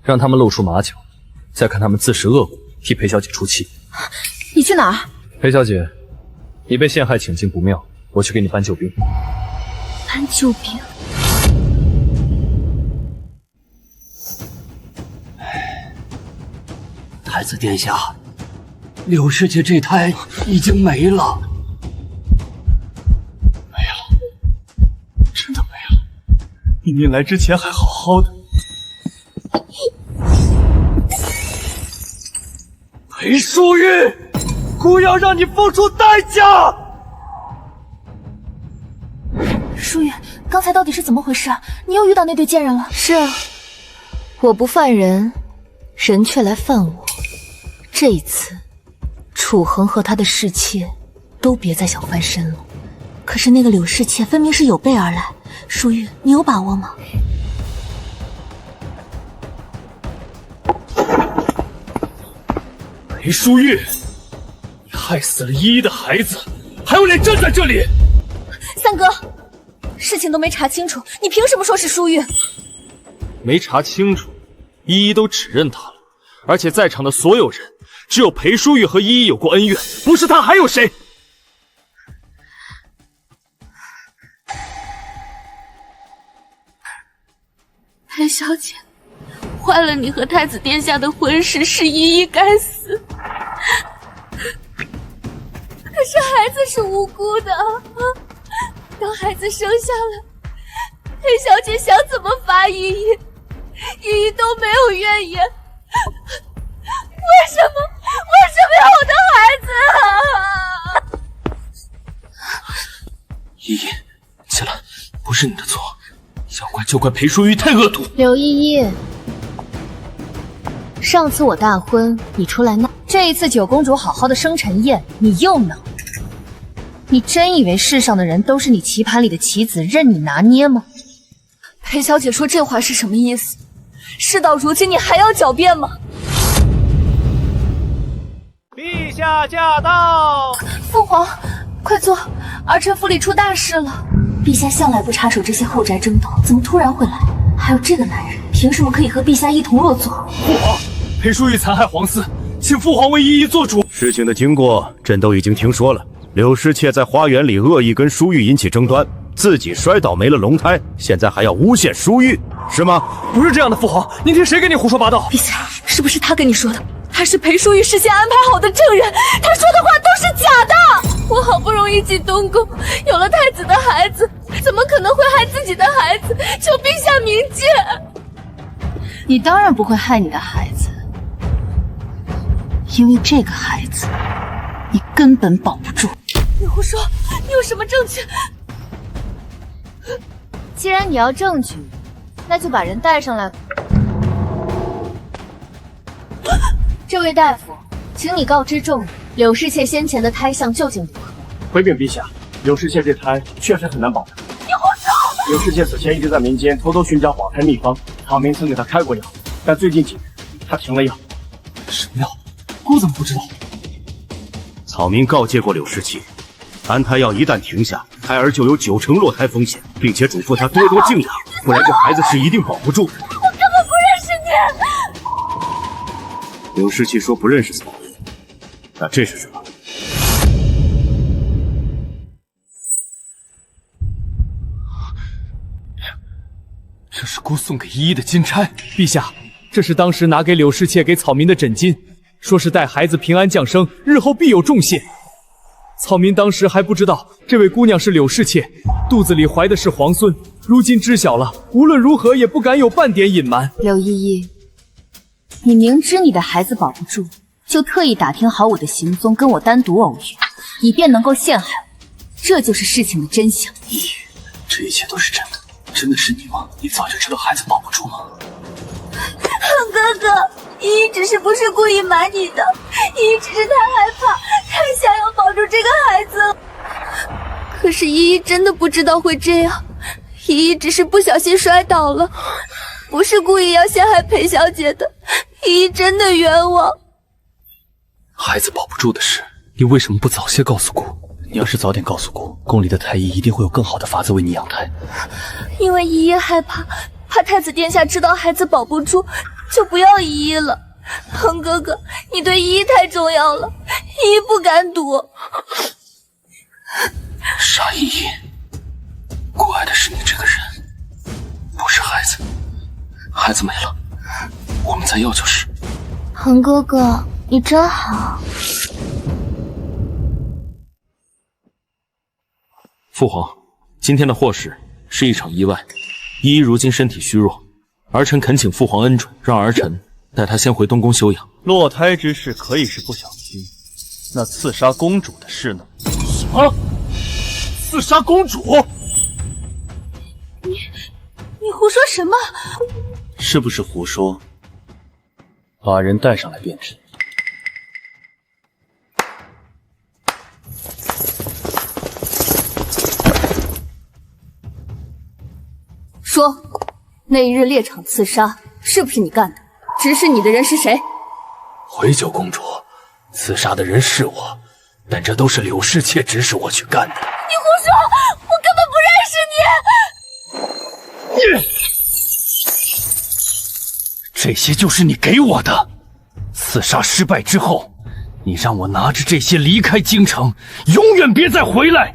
让他们露出马脚，再看他们自食恶果，替裴小姐出气。你去哪儿？裴小姐，你被陷害，请进不妙，我去给你搬救兵。搬救兵？太子殿下，柳侍妾这胎已经没了。真的没了，明明来之前还好好的。裴淑玉，姑要让你付出代价。淑玉，刚才到底是怎么回事啊？你又遇到那对贱人了？是啊，我不犯人，人却来犯我。这一次，楚恒和他的侍妾都别再想翻身了。可是那个柳侍妾分明是有备而来，淑玉，你有把握吗？裴淑玉，害死了依依的孩子，还有脸站在这里？三哥，事情都没查清楚，你凭什么说是舒玉？没查清楚，依依都指认他了，而且在场的所有人，只有裴淑玉和依依有过恩怨，不是他还有谁？裴小姐，坏了你和太子殿下的婚事，是依依该死。可是孩子是无辜的，当孩子生下来，裴小姐想怎么罚依依，依依都没有怨言。为什么要我的孩子啊？依依，起来，不是你的错，要怪就怪裴淑玉太恶毒。刘依依，上次我大婚你出来闹，这一次九公主好好的生辰宴你又闹，你真以为世上的人都是你棋盘里的棋子任你拿捏吗？裴小姐说这话是什么意思？事到如今你还要狡辩吗？陛下驾到！父皇，快坐，儿臣府里出大事了。陛下向来不插手这些后宅争斗，怎么突然会来？还有这个男人，凭什么可以和陛下一同落座？父皇，裴淑玉残害皇嗣，请父皇为依依做主。事情的经过朕都已经听说了，柳侍妾在花园里恶意跟淑玉引起争端，自己摔倒没了龙胎，现在还要诬陷淑玉，是吗？不是这样的，父皇，您听谁跟你胡说八道？陛下，是不是他跟你说的？他是裴淑玉事先安排好的证人，他说的话都是假的。我好不容易进东宫，有了太子的孩子，怎么可能会害自己的孩子？求陛下明鉴。你当然不会害你的孩子，因为这个孩子你根本保不住。你胡说，你有什么证据？既然你要证据，那就把人带上来。这位大夫，请你告知众人，柳侍妾先前的胎象究竟如何？回禀陛下，柳侍妾这胎确实很难保的。你胡说！柳侍妾此前一直在民间偷偷寻找保胎秘方，草民曾给她开过药，但最近几日她停了药。什么药？姑怎么不知道？草民告诫过柳侍妾，安胎药一旦停下，胎儿就有90%落胎风险，并且嘱咐她多多静养，不然这孩子是一定保不住的。我根本不认识你。柳侍妾说不认识草民，那这是什么？这是姑送给依依的金钗。陛下，这是当时拿给柳侍妾给草民的枕巾，说是待孩子平安降生，日后必有重谢。草民当时还不知道这位姑娘是柳侍妾，肚子里怀的是皇孙，如今知晓了，无论如何也不敢有半点隐瞒。柳依依，你明知你的孩子保不住，就特意打听好我的行踪，跟我单独偶遇，以便能够陷害我，这就是事情的真相。依依，这一切都是真的，真的是你吗？你早就知道孩子保不住吗？哥哥，依依只是不是故意瞒你的，依依只是太害怕，太想要保住这个孩子。可是依依真的不知道会这样，依依只是不小心摔倒了，不是故意要陷害裴小姐的，依依真的冤枉。孩子保不住的事，你为什么不早些告诉姑？你要是早点告诉姑，宫里的太医一定会有更好的法子为你养胎。因为依依害怕太子殿下知道孩子保不住，就不要依依了。恒哥哥，你对依依太重要了，依依不敢赌。傻依依，姑爱的是你这个人，不是孩子。孩子没了，我们再要就是。恒哥哥，你真好。父皇，今天的祸事是一场意外。依依如今身体虚弱，儿臣恳请父皇恩准，让儿臣带她先回东宫休养。落胎之事可以是不小心，那刺杀公主的事呢？什么？刺杀公主？你胡说什么？是不是胡说？把人带上来便知。说，那一日猎场刺杀是不是你干的？指使你的人是谁？回九公主，刺杀的人是我，但这都是柳侍妾指使我去干的。你胡说，我根本不认识你。这些就是你给我的。刺杀失败之后，你让我拿着这些离开京城，永远别再回来。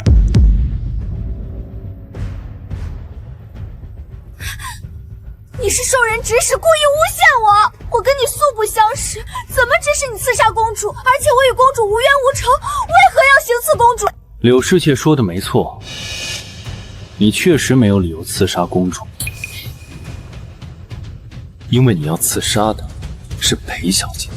你是受人指使，故意诬陷我。我跟你素不相识，怎么指使你刺杀公主？而且我与公主无冤无仇，为何要行刺公主？柳侍妾说的没错，你确实没有理由刺杀公主，因为你要刺杀的是裴小姐。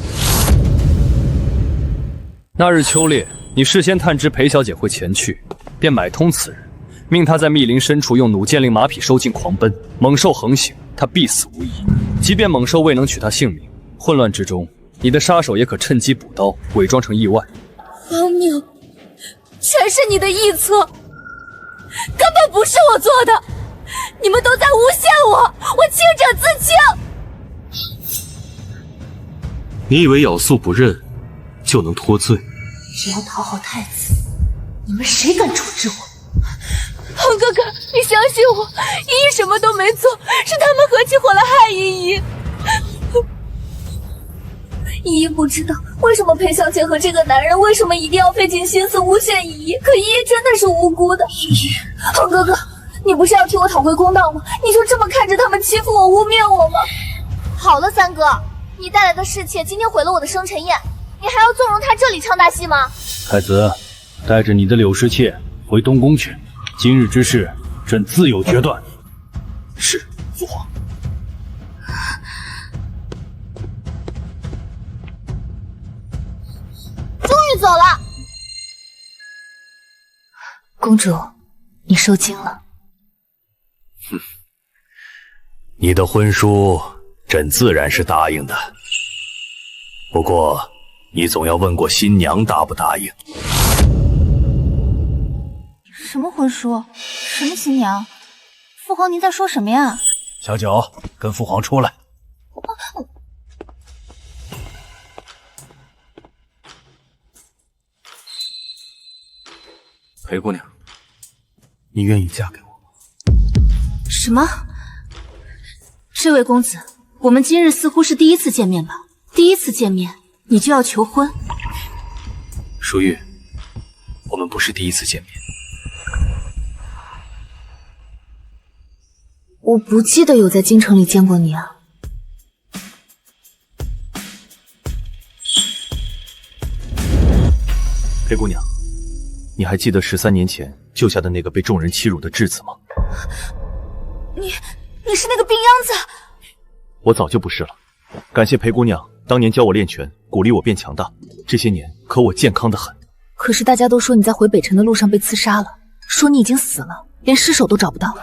那日秋猎，你事先探知裴小姐会前去，便买通此人，命他在密林深处用弩箭令马匹收尽狂奔，猛兽横行，他必死无疑。即便猛兽未能取他性命，混乱之中，你的杀手也可趁机补刀，伪装成意外。荒谬，全是你的臆测，根本不是我做的，你们都在诬陷我，我清者自清。你以为咬素不认就能脱罪？只要讨好太子，你们谁敢处置我？恒哥哥，你相信我，依依什么都没做，是他们合起伙来害依依。依依不知道为什么裴小姐和这个男人为什么一定要费尽心思诬陷依依，可依依真的是无辜的。依依，恒哥哥，你不是要替我讨回公道吗？你就这么看着他们欺负我、污蔑我吗？好了，三哥，你带来的侍妾今天毁了我的生辰宴，你还要纵容他这里唱大戏吗？太子，带着你的柳侍妾回东宫去。今日之事，朕自有决断。是，父皇。终于走了。公主，你受惊了。哼，你的婚书，朕自然是答应的。不过，你总要问过新娘答不答应。什么婚书？什么新娘？父皇，您在说什么呀？小九，跟父皇出来。裴姑娘，你愿意嫁给我吗？什么？这位公子，我们今日似乎是第一次见面吧？第一次见面，你就要求婚？淑玉，我们不是第一次见面。我不记得有在京城里见过你啊。裴姑娘，你还记得13年前救下的那个被众人欺辱的质子吗？你是那个病秧子？我早就不是了。感谢裴姑娘当年教我练拳，鼓励我变强大。这些年，可我健康得很。可是大家都说你在回北辰的路上被刺杀了，说你已经死了，连尸首都找不到。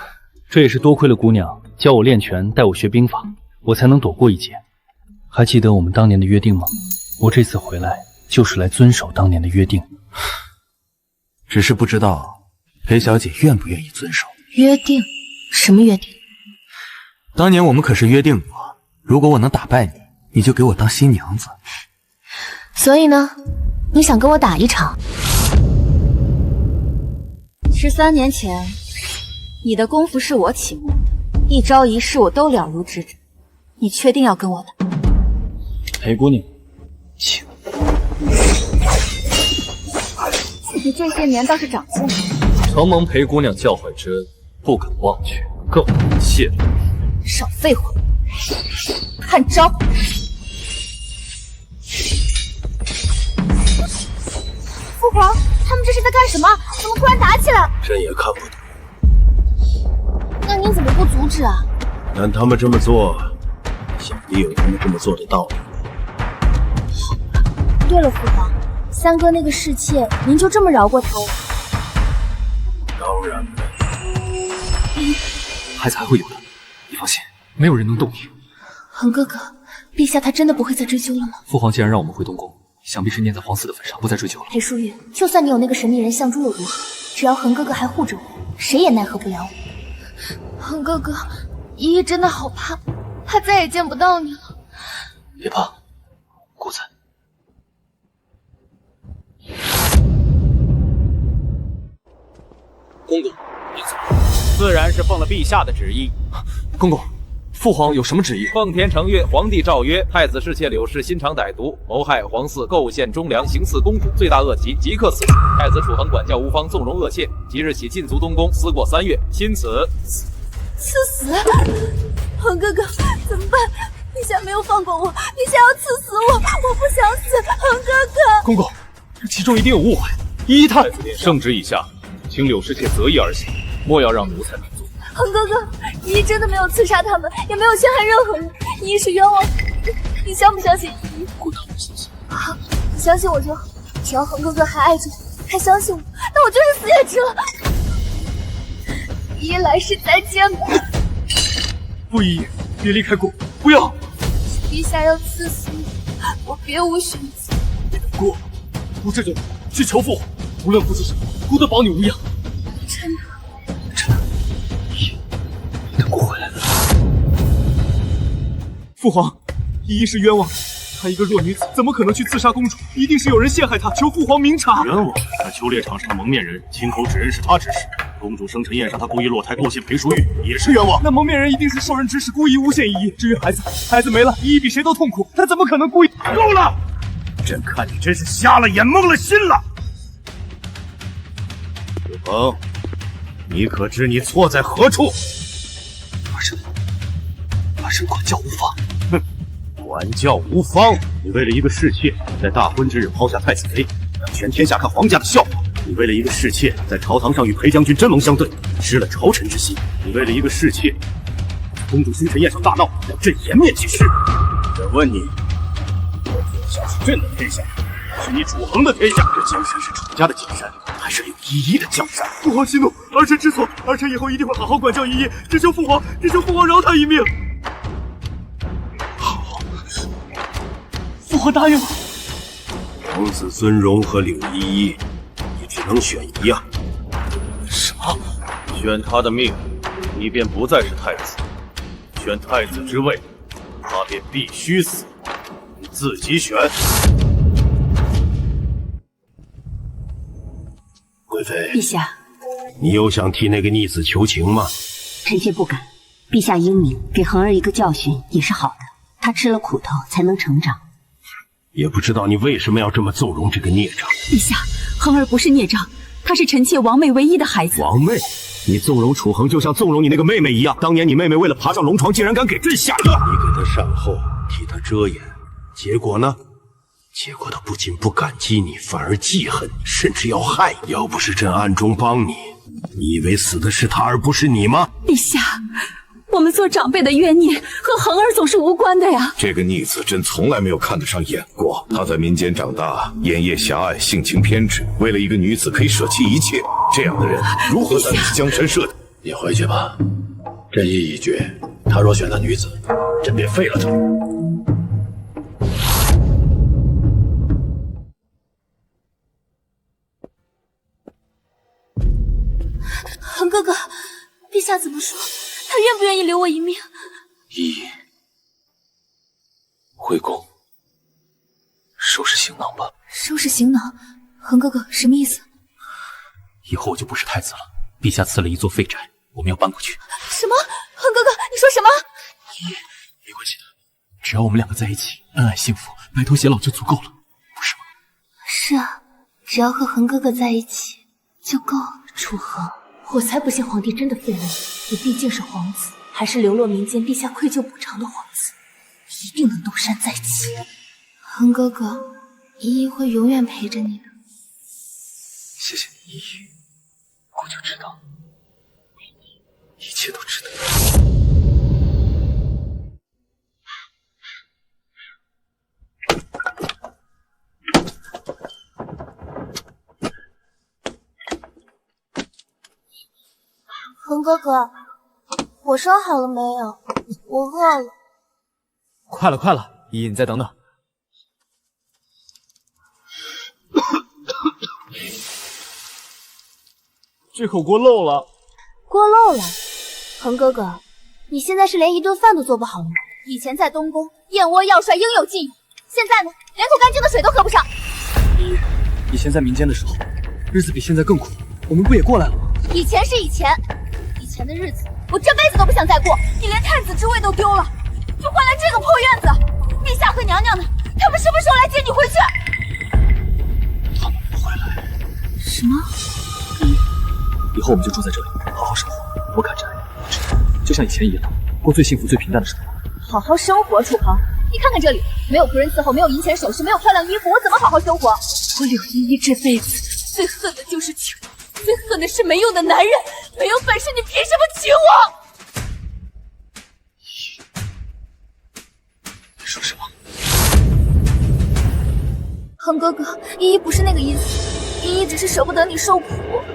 这也是多亏了姑娘教我练拳，带我学兵法，我才能躲过一劫。还记得我们当年的约定吗？我这次回来就是来遵守当年的约定。只是不知道裴小姐愿不愿意遵守约定？什么约定？当年我们可是约定过，如果我能打败你，你就给我当新娘子。所以呢，你想跟我打一场？13年前，你的功夫是我启蒙的，一招一式我都了如指掌。你确定要跟我打？裴姑娘，请。你这些年倒是长进了。承蒙裴姑娘教诲之恩，不敢忘却，更不能泄露。少废话，看招！父皇，他们这是在干什么？怎么突然打起来？朕也看不懂。那您怎么不阻止啊？但他们这么做，想必有他们这么做的道理。对了，父皇，三哥那个侍妾，您就这么饶过他了？当然了。孩子还会有的，你放心，没有人能动你。恒哥哥，陛下他真的不会再追究了吗？父皇既然让我们回东宫，想必是念在皇嗣的份上，不再追究了。裴淑玉，就算你有那个神秘人相珠又如何？只要恒哥哥还护着我，谁也奈何不了我。恒哥哥，依依真的好怕，怕再也见不到你了。别怕，姑子。公公，您怎么？自然是奉了陛下的旨意。公公，父皇有什么旨意？奉天承运，皇帝诏曰：太子侍妾柳氏心肠歹毒，谋害皇嗣，构陷忠良，行刺公主，罪大恶极，即刻赐处。太子楚恒管教无方，纵容恶妾，即日起禁足东宫，思过3月，钦此。赐死！恒哥哥，怎么办？陛下没有放过我，陛下要赐死我，我不想死，恒哥哥。公公，这其中一定有误会。依太子殿下，圣旨已下，请柳氏妾择一而行，莫要让奴才难做。恒哥哥，依依真的没有刺杀他们，也没有陷害任何人，依依是冤枉。你相不相信依依？我当然相信。好，你相信我就好。只要恒哥哥还爱着我，还相信我，那我就是死也值了。依依来世再见吧。不依依，别离开过，不要！陛下要赐死我，我别无选择。姑，姑这就去求父皇，无论付出什么，姑都保你无恙。真的？真的。你的姑回来了。父皇，依依是冤枉的，她一个弱女子，怎么可能去刺杀公主？一定是有人陷害她，求父皇明察。冤枉！那秋猎场上的蒙面人亲口指认是他指使。公主生辰宴上，他故意落胎构陷裴淑玉，也是冤枉。那蒙面人一定是受人指使，故意诬陷依依。至于孩子，孩子没了，依依比谁都痛苦，他怎么可能故意？够了！朕看你真是瞎了眼，蒙了心了。子鹏，你可知你错在何处？阿生管教无方。哼，管教无方！你为了一个侍妾，在大婚之日抛下太子妃，让全天下看皇家的笑话。你为了一个侍妾，在朝堂上与裴将军针锋相对，失了朝臣之心。你为了一个侍妾，公主星辰宴上大闹，让朕颜面尽失。朕问你，天下是朕的天下，还是你楚恒的天下？这江山是楚家的江山，还是柳依依的江山？父皇息怒，儿臣知错，儿臣以后一定会好好管教依依，只求父皇饶他一命。好，父皇答应了。皇子尊荣和柳依依，你只能选一样。什么？选他的命，你便不再是太子；选太子之位，他便必须死。你自己选。贵妃，陛下，你又想替那个逆子求情吗？臣妾不敢。陛下英明，给恒儿一个教训也是好的。他吃了苦头，才能成长。也不知道你为什么要这么纵容这个孽障。陛下，恒儿不是孽障，他是臣妾王妹唯一的孩子。王妹，你纵容楚恒，就像纵容你那个妹妹一样。当年你妹妹为了爬上龙床，竟然敢给朕下药，你给她善后，替她遮掩，结果呢？结果她不仅不感激你，反而记恨你，甚至要害你。要不是朕暗中帮你，你以为死的是她而不是你吗？陛下，我们做长辈的冤孽和恒儿总是无关的呀。这个逆子朕从来没有看得上眼过。他在民间长大，眼业狭隘，性情偏执，为了一个女子可以舍弃一切。这样的人如何在江山社稷？你回去吧，朕意已决。他若选择女子，朕便废了他。恒哥哥，陛下怎么说？他愿不愿意留我一命？依依，回宫，收拾行囊吧。收拾行囊？恒哥哥，什么意思？以后我就不是太子了。陛下赐了一座废宅，我们要搬过去。什么？恒哥哥，你说什么？依依，没关系的，只要我们两个在一起，恩爱幸福，白头偕老就足够了，不是吗？是啊，只要和恒哥哥在一起就够了。楚恒，我才不信皇帝真的废了你，你毕竟是皇子，还是流落民间陛下愧疚补偿的皇子，一定能东山再起。恒哥哥，依依会永远陪着你的。谢谢你，依依，我就知道，为你一切都值得。恒哥哥，火烧好了没有？我饿了。快了，快了，依依，你再等等。这口锅漏了。锅漏了？恒哥哥，你现在是连一顿饭都做不好了吗？以前在东宫，燕窝要帅应有尽有，现在呢，连口干净的水都喝不上。依依，以前在民间的时候，日子比现在更苦，我们不也过来了吗？以前是以前，以前的日子我这辈子都不想再过。你连太子之位都丢了，就换来这个破院子。陛下和娘娘呢？他们什么时候来接你回去？他们不会来。什么？以后我们就住在这里，好好生活。我砍柴，就像以前一样，过最幸福、最平淡的生活。好好生活，楚鹏。你看看这里，没有仆人伺候，没有银钱首饰，没有漂亮衣服，我怎么好好生活？我柳依依这辈子最恨的就是情，最恨的是没用的男人。没有本事，你凭什么娶我？你说什么？恒哥哥，依依不是那个意思，依依只是舍不得你受苦。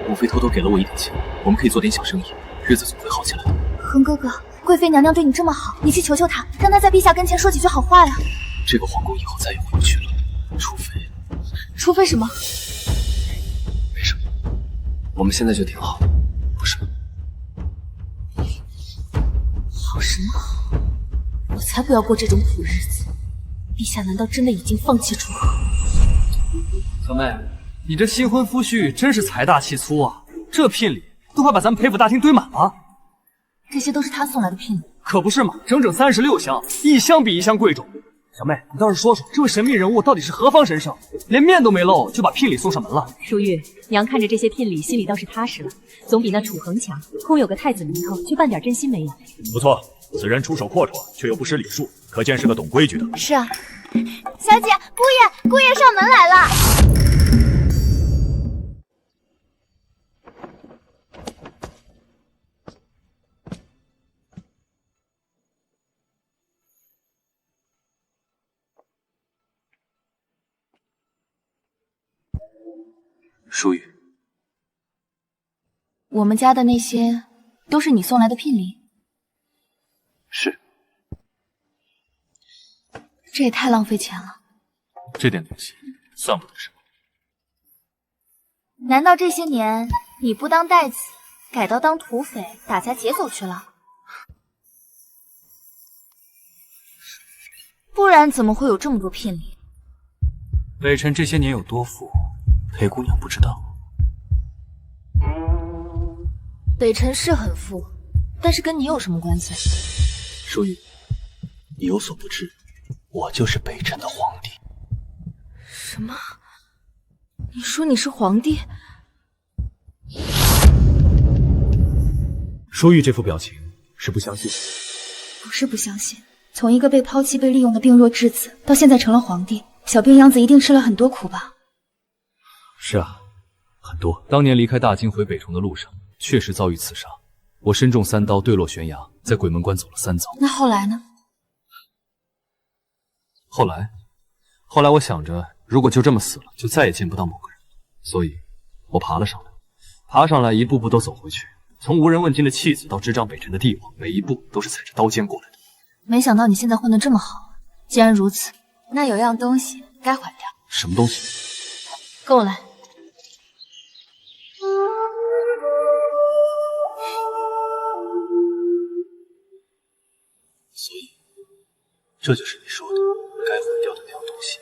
母妃偷偷给了我一点钱，我们可以做点小生意，日子总会好起来。恒哥哥，贵妃娘娘对你这么好，你去求求她，让她在陛下跟前说几句好话呀。这个皇宫以后再也回不去了，除非什么？没什么，我们现在就挺好，不是吗？好什么好？我才不要过这种苦日子。陛下难道真的已经放弃楚河？小妹，你这新婚夫婿真是财大气粗啊！这聘礼都快把咱们裴府大厅堆满了。这些都是他送来的聘礼。可不是嘛，整整36箱，一箱比一箱贵重。小妹，你倒是说说，这位神秘人物到底是何方神圣？连面都没露就把聘礼送上门了。淑玉，娘看着这些聘礼，心里倒是踏实了，总比那楚恒强。空有个太子名头，却半点真心没有。不错，此人出手阔绰，却又不失礼数，可见是个懂规矩的。是啊，小姐，姑爷上门来了。淑玉，我们家的那些都是你送来的聘礼？是。这也太浪费钱了。这点东西算不得什么。难道这些年你不当太子，改刀当土匪，打家劫走去了？不然怎么会有这么多聘礼？北辰这些年有多富，裴姑娘不知道。北辰是很富，但是跟你有什么关系？淑玉，你有所不知，我就是北辰的皇帝。什么？你说你是皇帝？淑玉这副表情是不相信？不是不相信，从一个被抛弃、被利用的病弱质子，到现在成了皇帝，小病秧子一定吃了很多苦吧？是啊，很多。当年离开大京回北重的路上，确实遭遇刺杀，我身中3刀，坠落悬崖，在鬼门关走了3遭。那后来呢？后来我想着，如果就这么死了，就再也见不到某个人，所以我爬了上来，一步步都走回去。从无人问津的弃子到执掌北辰的帝王，每一步都是踩着刀尖过来的。没想到你现在混得这么好。既然如此，那有样东西该还掉。什么东西？跟我来。所以，这就是你说的该毁掉的那样东西。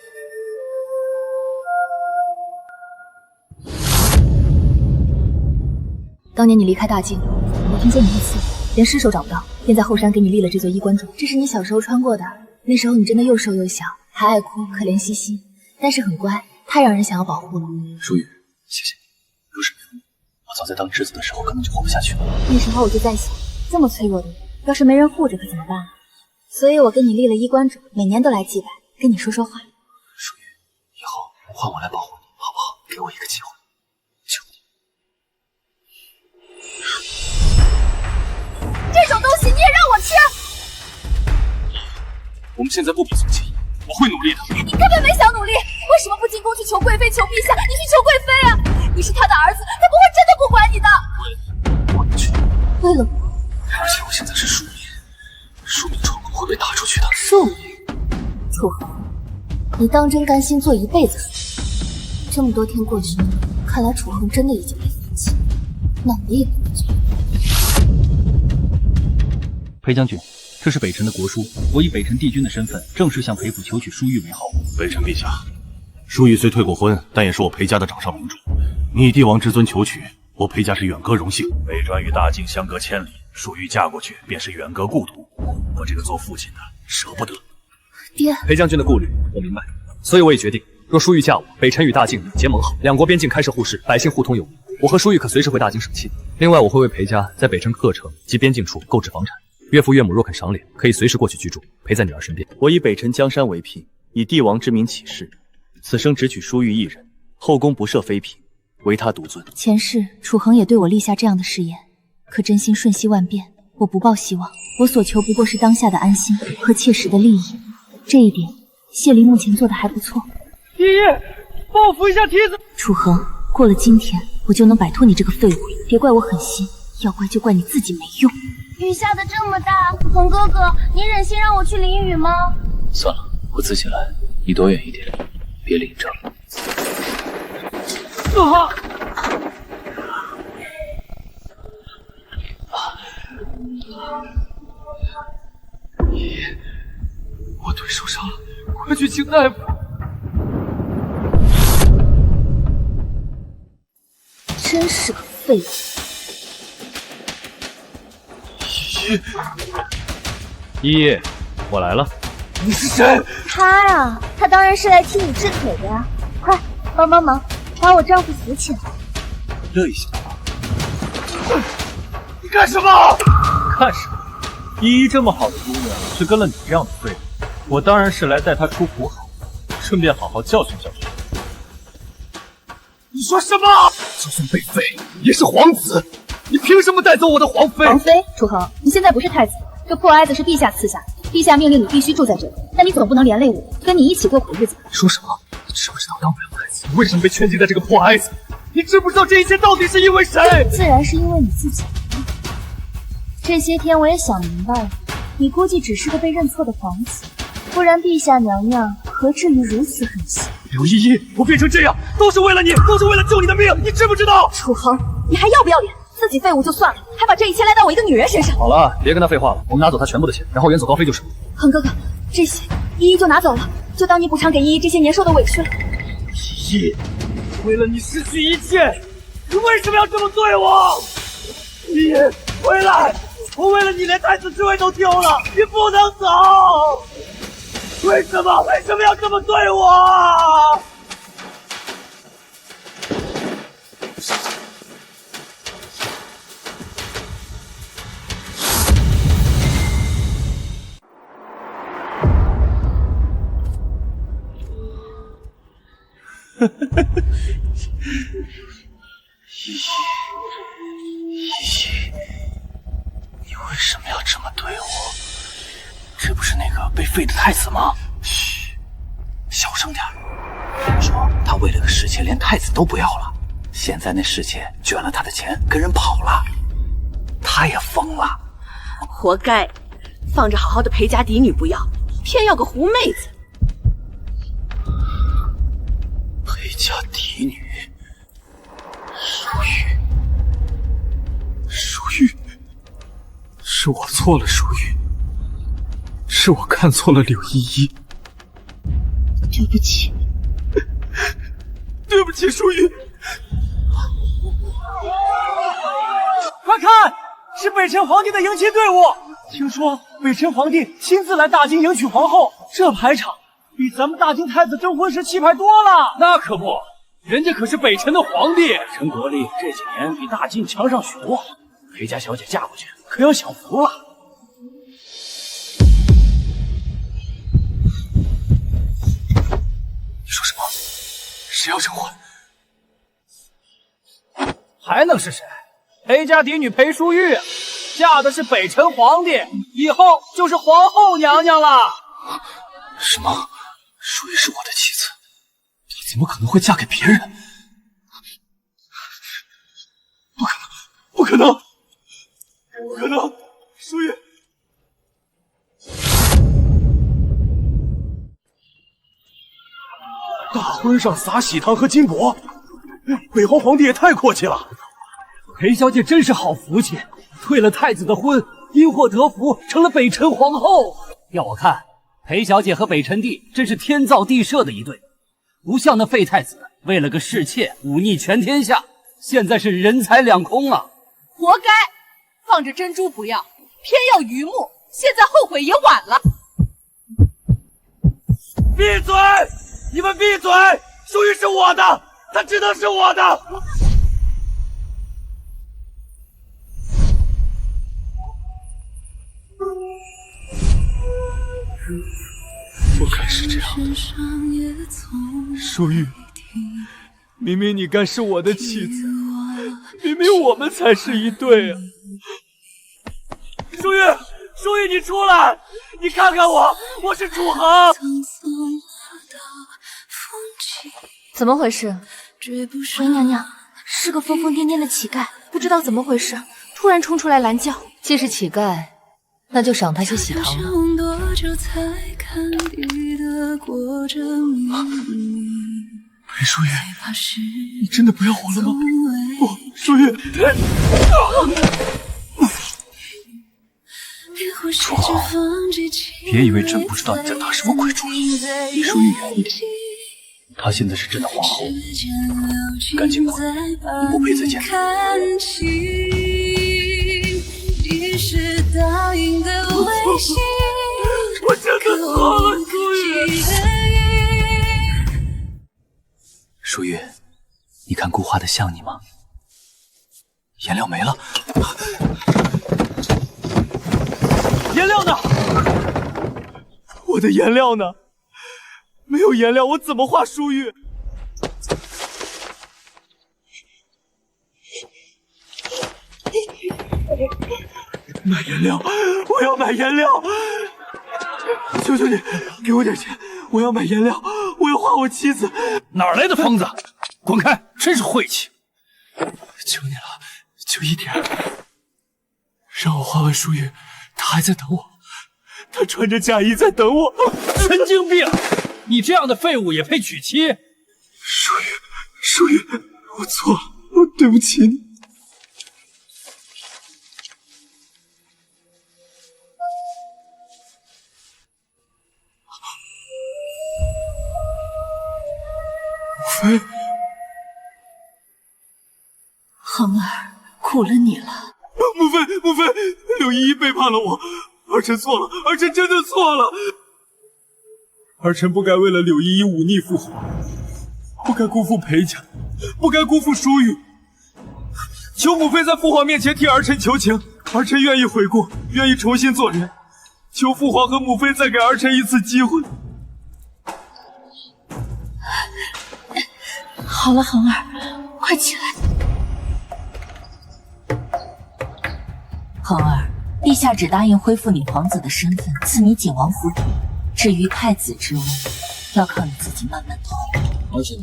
当年你离开大境，我听见你遇刺，连尸首找不到，便在后山给你立了这座衣冠冢。这是你小时候穿过的，那时候你真的又瘦又小，还爱哭，可怜兮兮，但是很乖，太让人想要保护了。淑玉，谢谢你。若是没有你，我早在当质子的时候可能就活不下去了。那时候我就在想，这么脆弱的人，要是没人护着可怎么办啊？所以我给你立了衣冠冢，每年都来祭拜，跟你说说话。淑玉，以后换我来保护你，好不好？给我一个机会，求你。这种东西你也让我吃？我们现在不比从前，我会努力的。你根本没想努力，为什么不进宫去求贵妃、求陛下，你去求贵妃啊？你是他的儿子，他不会真的不管你的。我去。为了我，而且我现在是庶民，庶民闯宫会被打出去的。庶民？楚河，你当真甘心做一辈子庶民？这么多天过去，看来楚河真的已经被放弃，那我也不会做。裴将军，这是北辰的国书，我以北辰帝君的身份，正式向裴府求娶淑玉为后。北辰陛下，淑玉虽退过婚，但也是我裴家的掌上明珠。你以帝王之尊求娶，我裴家是远哥荣幸。北川与大境相隔千里，淑玉嫁过去便是远哥故土，我这个做父亲的舍不得。爹，裴将军的顾虑我明白，所以我也决定，若淑玉嫁我，北辰与大境结盟后，两国边境开设互市，百姓互通有无。我和淑玉可随时回大境省亲。另外，我会为裴家在北辰各城及边境处购置房产，岳父岳母若肯赏脸，可以随时过去居住，陪在女儿身边。我以北辰江山为聘，以帝王之名起誓，此生只娶淑玉一人，后宫不设妃嫔，唯他独尊。前世楚恒也对我立下这样的誓言，可真心瞬息万变，我不抱希望。我所求不过是当下的安心和切实的利益，这一点谢离目前做的还不错。爷爷，帮我扶一下梯子。楚恒，过了今天，我就能摆脱你这个废物，别怪我狠心，要怪就怪你自己没用。雨下的这么大，恒哥哥，你忍心让我去淋雨吗？算了，我自己来。你躲远一点，别淋着。爷爷，我腿受伤了，快去请大夫。真是个废物。依依，我来了。你是谁？他啊，他当然是来替你治腿的呀！快帮帮忙，把我丈夫扶起来。这一下，你干什么？看什么？依依这么好的姑娘，却跟了你这样的废物，我当然是来带她出苦海，顺便好好教训教训。你说什么？就算被废，也是皇子，你凭什么带走我的皇妃？皇妃，楚恒，你现在不是太子，这破哀子是陛下赐下，陛下命令你必须住在这里，但你总不能连累我，跟你一起过苦日子。说什么？你知不知道当不了太子？你为什么被圈禁在这个破哀子？你知不知道这一切到底是因为谁？自然是因为你自己。这些天我也想明白了，你估计只是个被认错的皇子，不然陛下娘娘何至于如此狠心？柳依依，我变成这样都是为了你，都是为了救你的命，你知不知道？楚恒，你还要不要脸？自己废物就算了，还把这一切赖到我一个女人身上。好了，别跟他废话了，我们拿走他全部的钱，然后远走高飞就是。恒哥哥，这些依依就拿走了，就当你补偿给依依这些年受的委屈了。依依，为了你失去一切，你为什么要这么对我？依依，回来！我为了你连太子之位都丢了，你不能走！为什么要这么对我？依依，你为什么要这么对我？这不是那个被废的太子吗？嘘，小声点。听说他为了个侍妾连太子都不要了，现在那侍妾卷了他的钱跟人跑了，他也疯了。活该，放着好好的裴家嫡女不要，偏要个狐妹子。裴家嫡女，淑玉，是我错了，淑玉，是我看错了柳依依，对不起，对不起，淑玉。快看，是北辰皇帝的迎亲队伍。听说北辰皇帝亲自来大京迎娶皇后，这排场比咱们大京太子征婚时气派多了。那可不，人家可是北辰的皇帝，北辰国力这几年比大晋强上许多，裴家小姐嫁过去可要享福了。你说什么？谁要征婚？还能是谁？裴家嫡女裴淑玉，嫁的是北辰皇帝，以后就是皇后娘娘了。什么？淑玉是我的妻子，她怎么可能会嫁给别人？不可能！不可能！淑玉，大婚上撒喜糖和金箔，北皇皇帝也太阔气了。裴小姐真是好福气，退了太子的婚，因祸得福，成了北辰皇后。要我看，裴小姐和北辰帝真是天造地设的一对，不像那废太子为了个侍妾忤逆全天下，现在是人财两空啊！活该，放着珍珠不要，偏要榆木，现在后悔也晚了。闭嘴！你们闭嘴！淑玉是我的，她只能是我的。不该是这样的，淑玉，明明你该是我的妻子，明明我们才是一对啊！淑玉，淑玉，你出来！你看看我，我是楚恒。怎么回事？回娘娘是个疯疯癫癫的乞丐，不知道怎么回事，突然冲出来拦轿。既是乞丐，那就赏他些喜糖吧。裴淑玉，你真的不要我了吗？不，淑玉。楚豪，别以为朕不知道你在打什么鬼主意，离淑玉远一点。她现在是朕的皇后，赶紧滚，你不配再见。我真的错了，淑玉。淑玉，你看顾画的像你吗？颜料没了。颜料呢？我的颜料呢？没有颜料，我怎么画淑玉？买颜料，我要买颜料！求求你，给我点钱，我要买颜料，我要画我妻子。哪来的疯子？滚开！真是晦气！求你了，就一点，让我画完淑玉。他还在等我，他穿着嫁衣在等我。神经病！你这样的废物也配娶妻？淑玉，我错了，我对不起你。母妃，恒儿，苦了你了。母妃，柳依依背叛了我，儿臣错了，儿臣真的错了。儿臣不该为了柳依依忤逆父皇，不该辜负裴家，不该辜负淑玉。求母妃在父皇面前替儿臣求情，儿臣愿意悔过，愿意重新做人。求父皇和母妃再给儿臣一次机会。好了，恒儿，快起来。恒儿，陛下只答应恢复你皇子的身份，赐你景王府邸。至于太子之位，要靠你自己慢慢讨论。而且，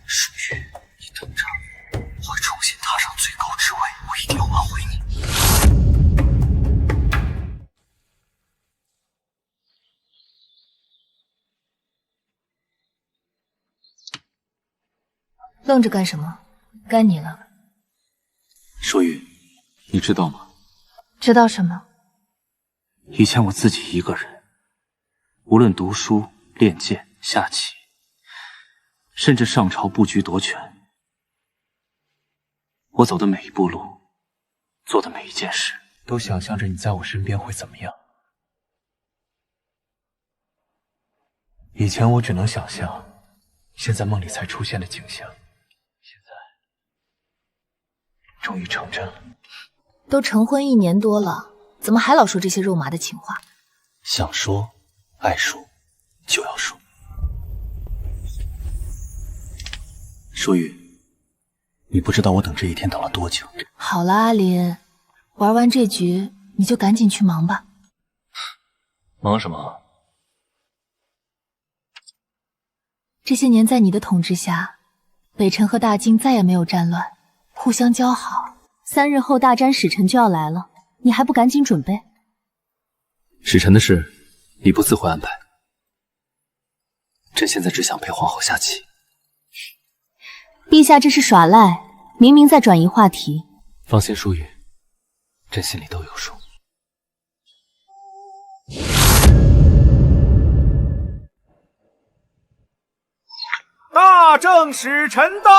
淑玉，你等着，我会重新踏上最高之位，我一定要挽回你。愣着干什么？该你了。淑玉，你知道吗？知道什么？以前我自己一个人，无论读书、练剑、下棋，甚至上朝布局夺权，我走的每一步路，做的每一件事，都想象着你在我身边会怎么样。以前我只能想象，现在梦里才出现的景象，现在终于成真了。都成婚1年多了，怎么还老说这些肉麻的情话？想说，爱说，就要说。淑玉，你不知道我等这一天等了多久。好了，阿林，玩完这局你就赶紧去忙吧。忙什么？这些年在你的统治下，北辰和大晋再也没有战乱，互相交好。3日后大詹使臣就要来了，你还不赶紧准备？使臣的事，礼部自会安排。朕现在只想陪皇后下棋。陛下这是耍赖，明明在转移话题。放心，淑玉，朕心里都有数。大正使臣到。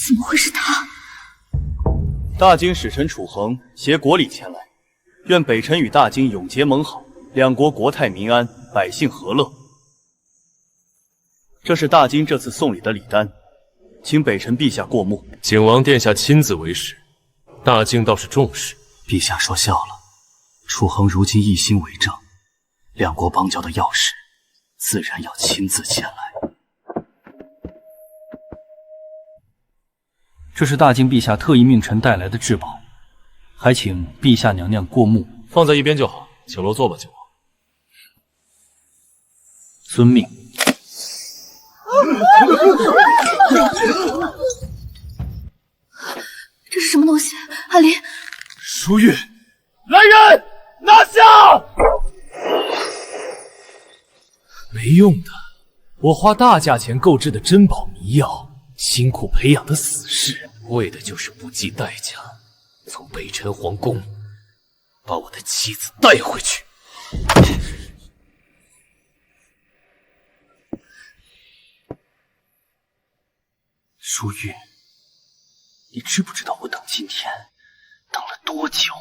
怎么会是他？大京使臣楚恒携国礼前来，愿北辰与大京永结盟好，两国国泰民安，百姓和乐。这是大京这次送礼的礼单，请北辰陛下过目。景王殿下亲自为使，大京倒是重视。陛下说笑了，楚恒如今一心为政，两国邦交的要事，自然要亲自前来。这是大京陛下特意命臣带来的至宝，还请陛下娘娘过目。放在一边就好，请落座吧，景王。遵命。这是什么东西？阿离，舒玉，来人，拿下！没用的，我花大价钱购置的珍宝迷药，辛苦培养的死士，为的就是不计代价从北辰皇宫把我的妻子带回去。舒玉，你知不知道我等今天等了多久？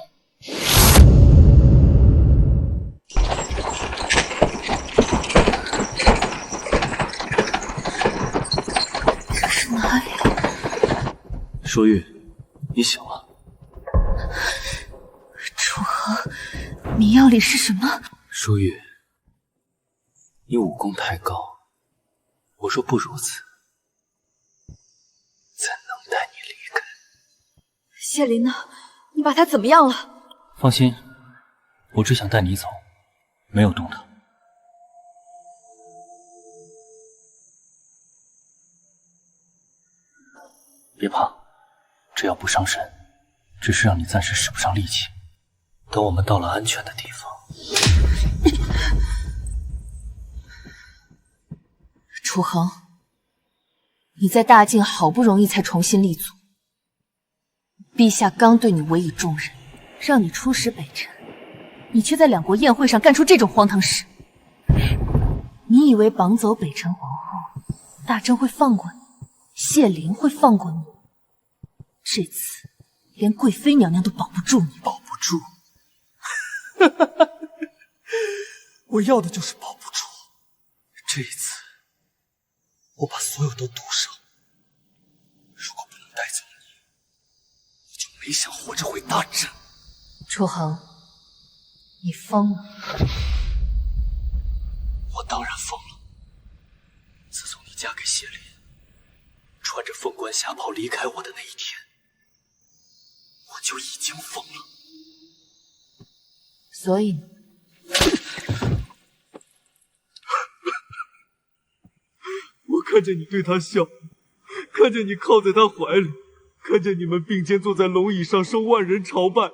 这是哪里？舒玉，你醒了。楚恒，迷药里是什么？舒玉，你武功太高，我若不如此，怎能带你离开？谢琳呢？你把她怎么样了？放心，我只想带你走，没有动她。别怕，这药不伤身，只是让你暂时使不上力气。等我们到了安全的地方。楚恒，你在大晋好不容易才重新立足，陛下刚对你委以重任，让你出使北辰，你却在两国宴会上干出这种荒唐事。你以为绑走北辰皇后，大真会放过你，谢灵会放过你？这次连贵妃娘娘都保不住你，保不住。我要的就是保不住。这一次，我把所有都赌上。如果不能带走你，我就没想活着回大阵。楚恒，你疯了！我当然疯了。自从你嫁给谢林，穿着凤冠霞袍离开我的那一天，我就已经疯了。所以，我看见你对他笑，看见你靠在他怀里，看见你们并肩坐在龙椅上受万人朝拜，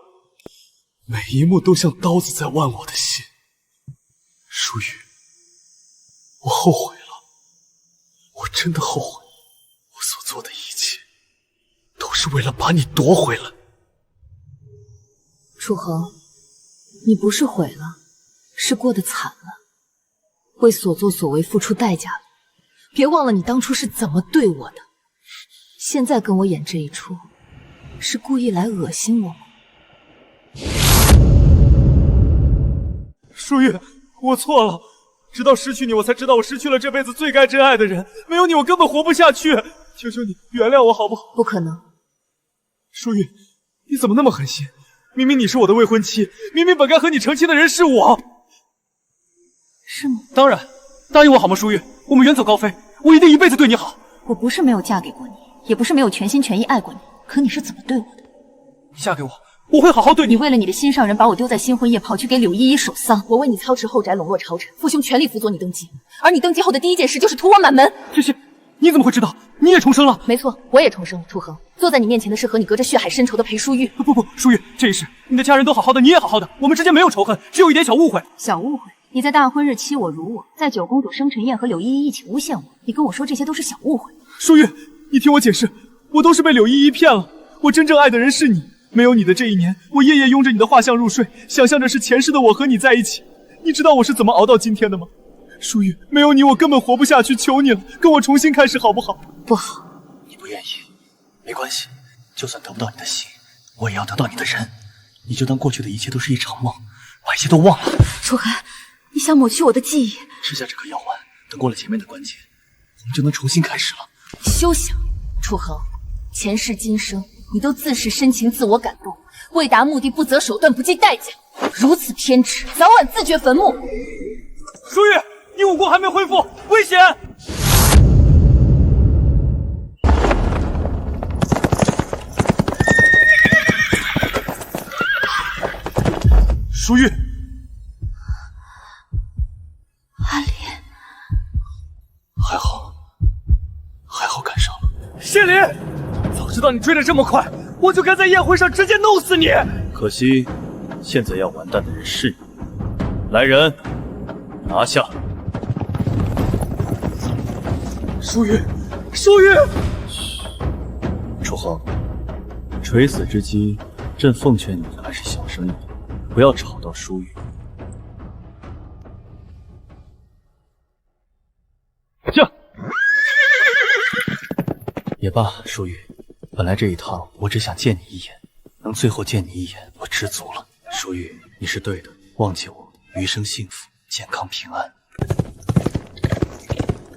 每一幕都像刀子在剜我的心。舒玉，我后悔了，我真的后悔，我所做的一切都是为了把你夺回来。楚恒，你不是毁了，是过得惨了，为所作所为付出代价了。别忘了你当初是怎么对我的，现在跟我演这一出，是故意来恶心我吗？舒玉，我错了，直到失去你，我才知道我失去了这辈子最该珍爱的人。没有你，我根本活不下去。求求你原谅我好不好？不可能。舒玉，你怎么那么狠心？明明你是我的未婚妻，明明本该和你成亲的人是我。是吗？当然，答应我好吗，舒玉？我们远走高飞，我一定一辈子对你好。我不是没有嫁给过你，也不是没有全心全意爱过你，可你是怎么对我的？嫁给我，我会好好对你。你为了你的心上人把我丢在新婚夜，跑去给柳依依守丧，我为你操持后宅，笼络朝臣，父兄全力辅佐你登基，而你登基后的第一件事就是屠我满门。这些你怎么会知道？你也重生了？没错，我也重生了。楚恒，坐在你面前的是和你隔着血海深仇的裴淑玉。不，淑玉，这一世你的家人都好好的，你也好好的，我们之间没有仇恨，只有一点小误会。小误会？你在大婚日欺我辱我，在九公主生辰宴和柳依依一起诬陷我，你跟我说这些都是小误会。淑玉，你听我解释，我都是被柳依依骗了，我真正爱的人是你。没有你的这一年，我夜夜拥着你的画像入睡，想象着是前世的我和你在一起。你知道我是怎么熬到今天的吗？淑玉，没有你我根本活不下去，求你了，跟我重新开始好不好？不好。你不愿意，没关系，就算得不到你的心，我也要得到你的人。你就当过去的一切都是一场梦，把一切都忘了。楚寒，你想抹去我的记忆？吃下这颗药丸，等过了前面的关节，我们就能重新开始了。休想！楚恒，前世今生，你都自恃深情，自我感动，为达目的不择手段，不计代价，如此偏执，早晚自掘坟墓。舒玉，你武功还没恢复，危险！舒玉，阿离，还好赶上了。谢灵，早知道你追得这么快，我就该在宴会上直接弄死你。可惜，现在要完蛋的人是你。来人，拿下！舒玉，舒玉！楚恒，垂死之际，朕奉劝你还是小声一点，不要吵到舒玉。驾！也罢，舒玉，本来这一趟我只想见你一眼，能最后见你一眼，我知足了。舒玉，你是对的，忘记我，余生幸福、健康、平安。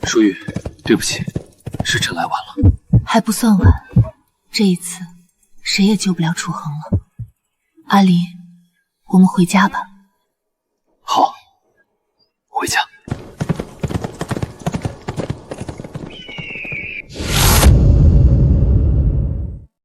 舒玉，对不起，是朕来晚了。还不算晚，这一次谁也救不了楚恒了。阿离，我们回家吧。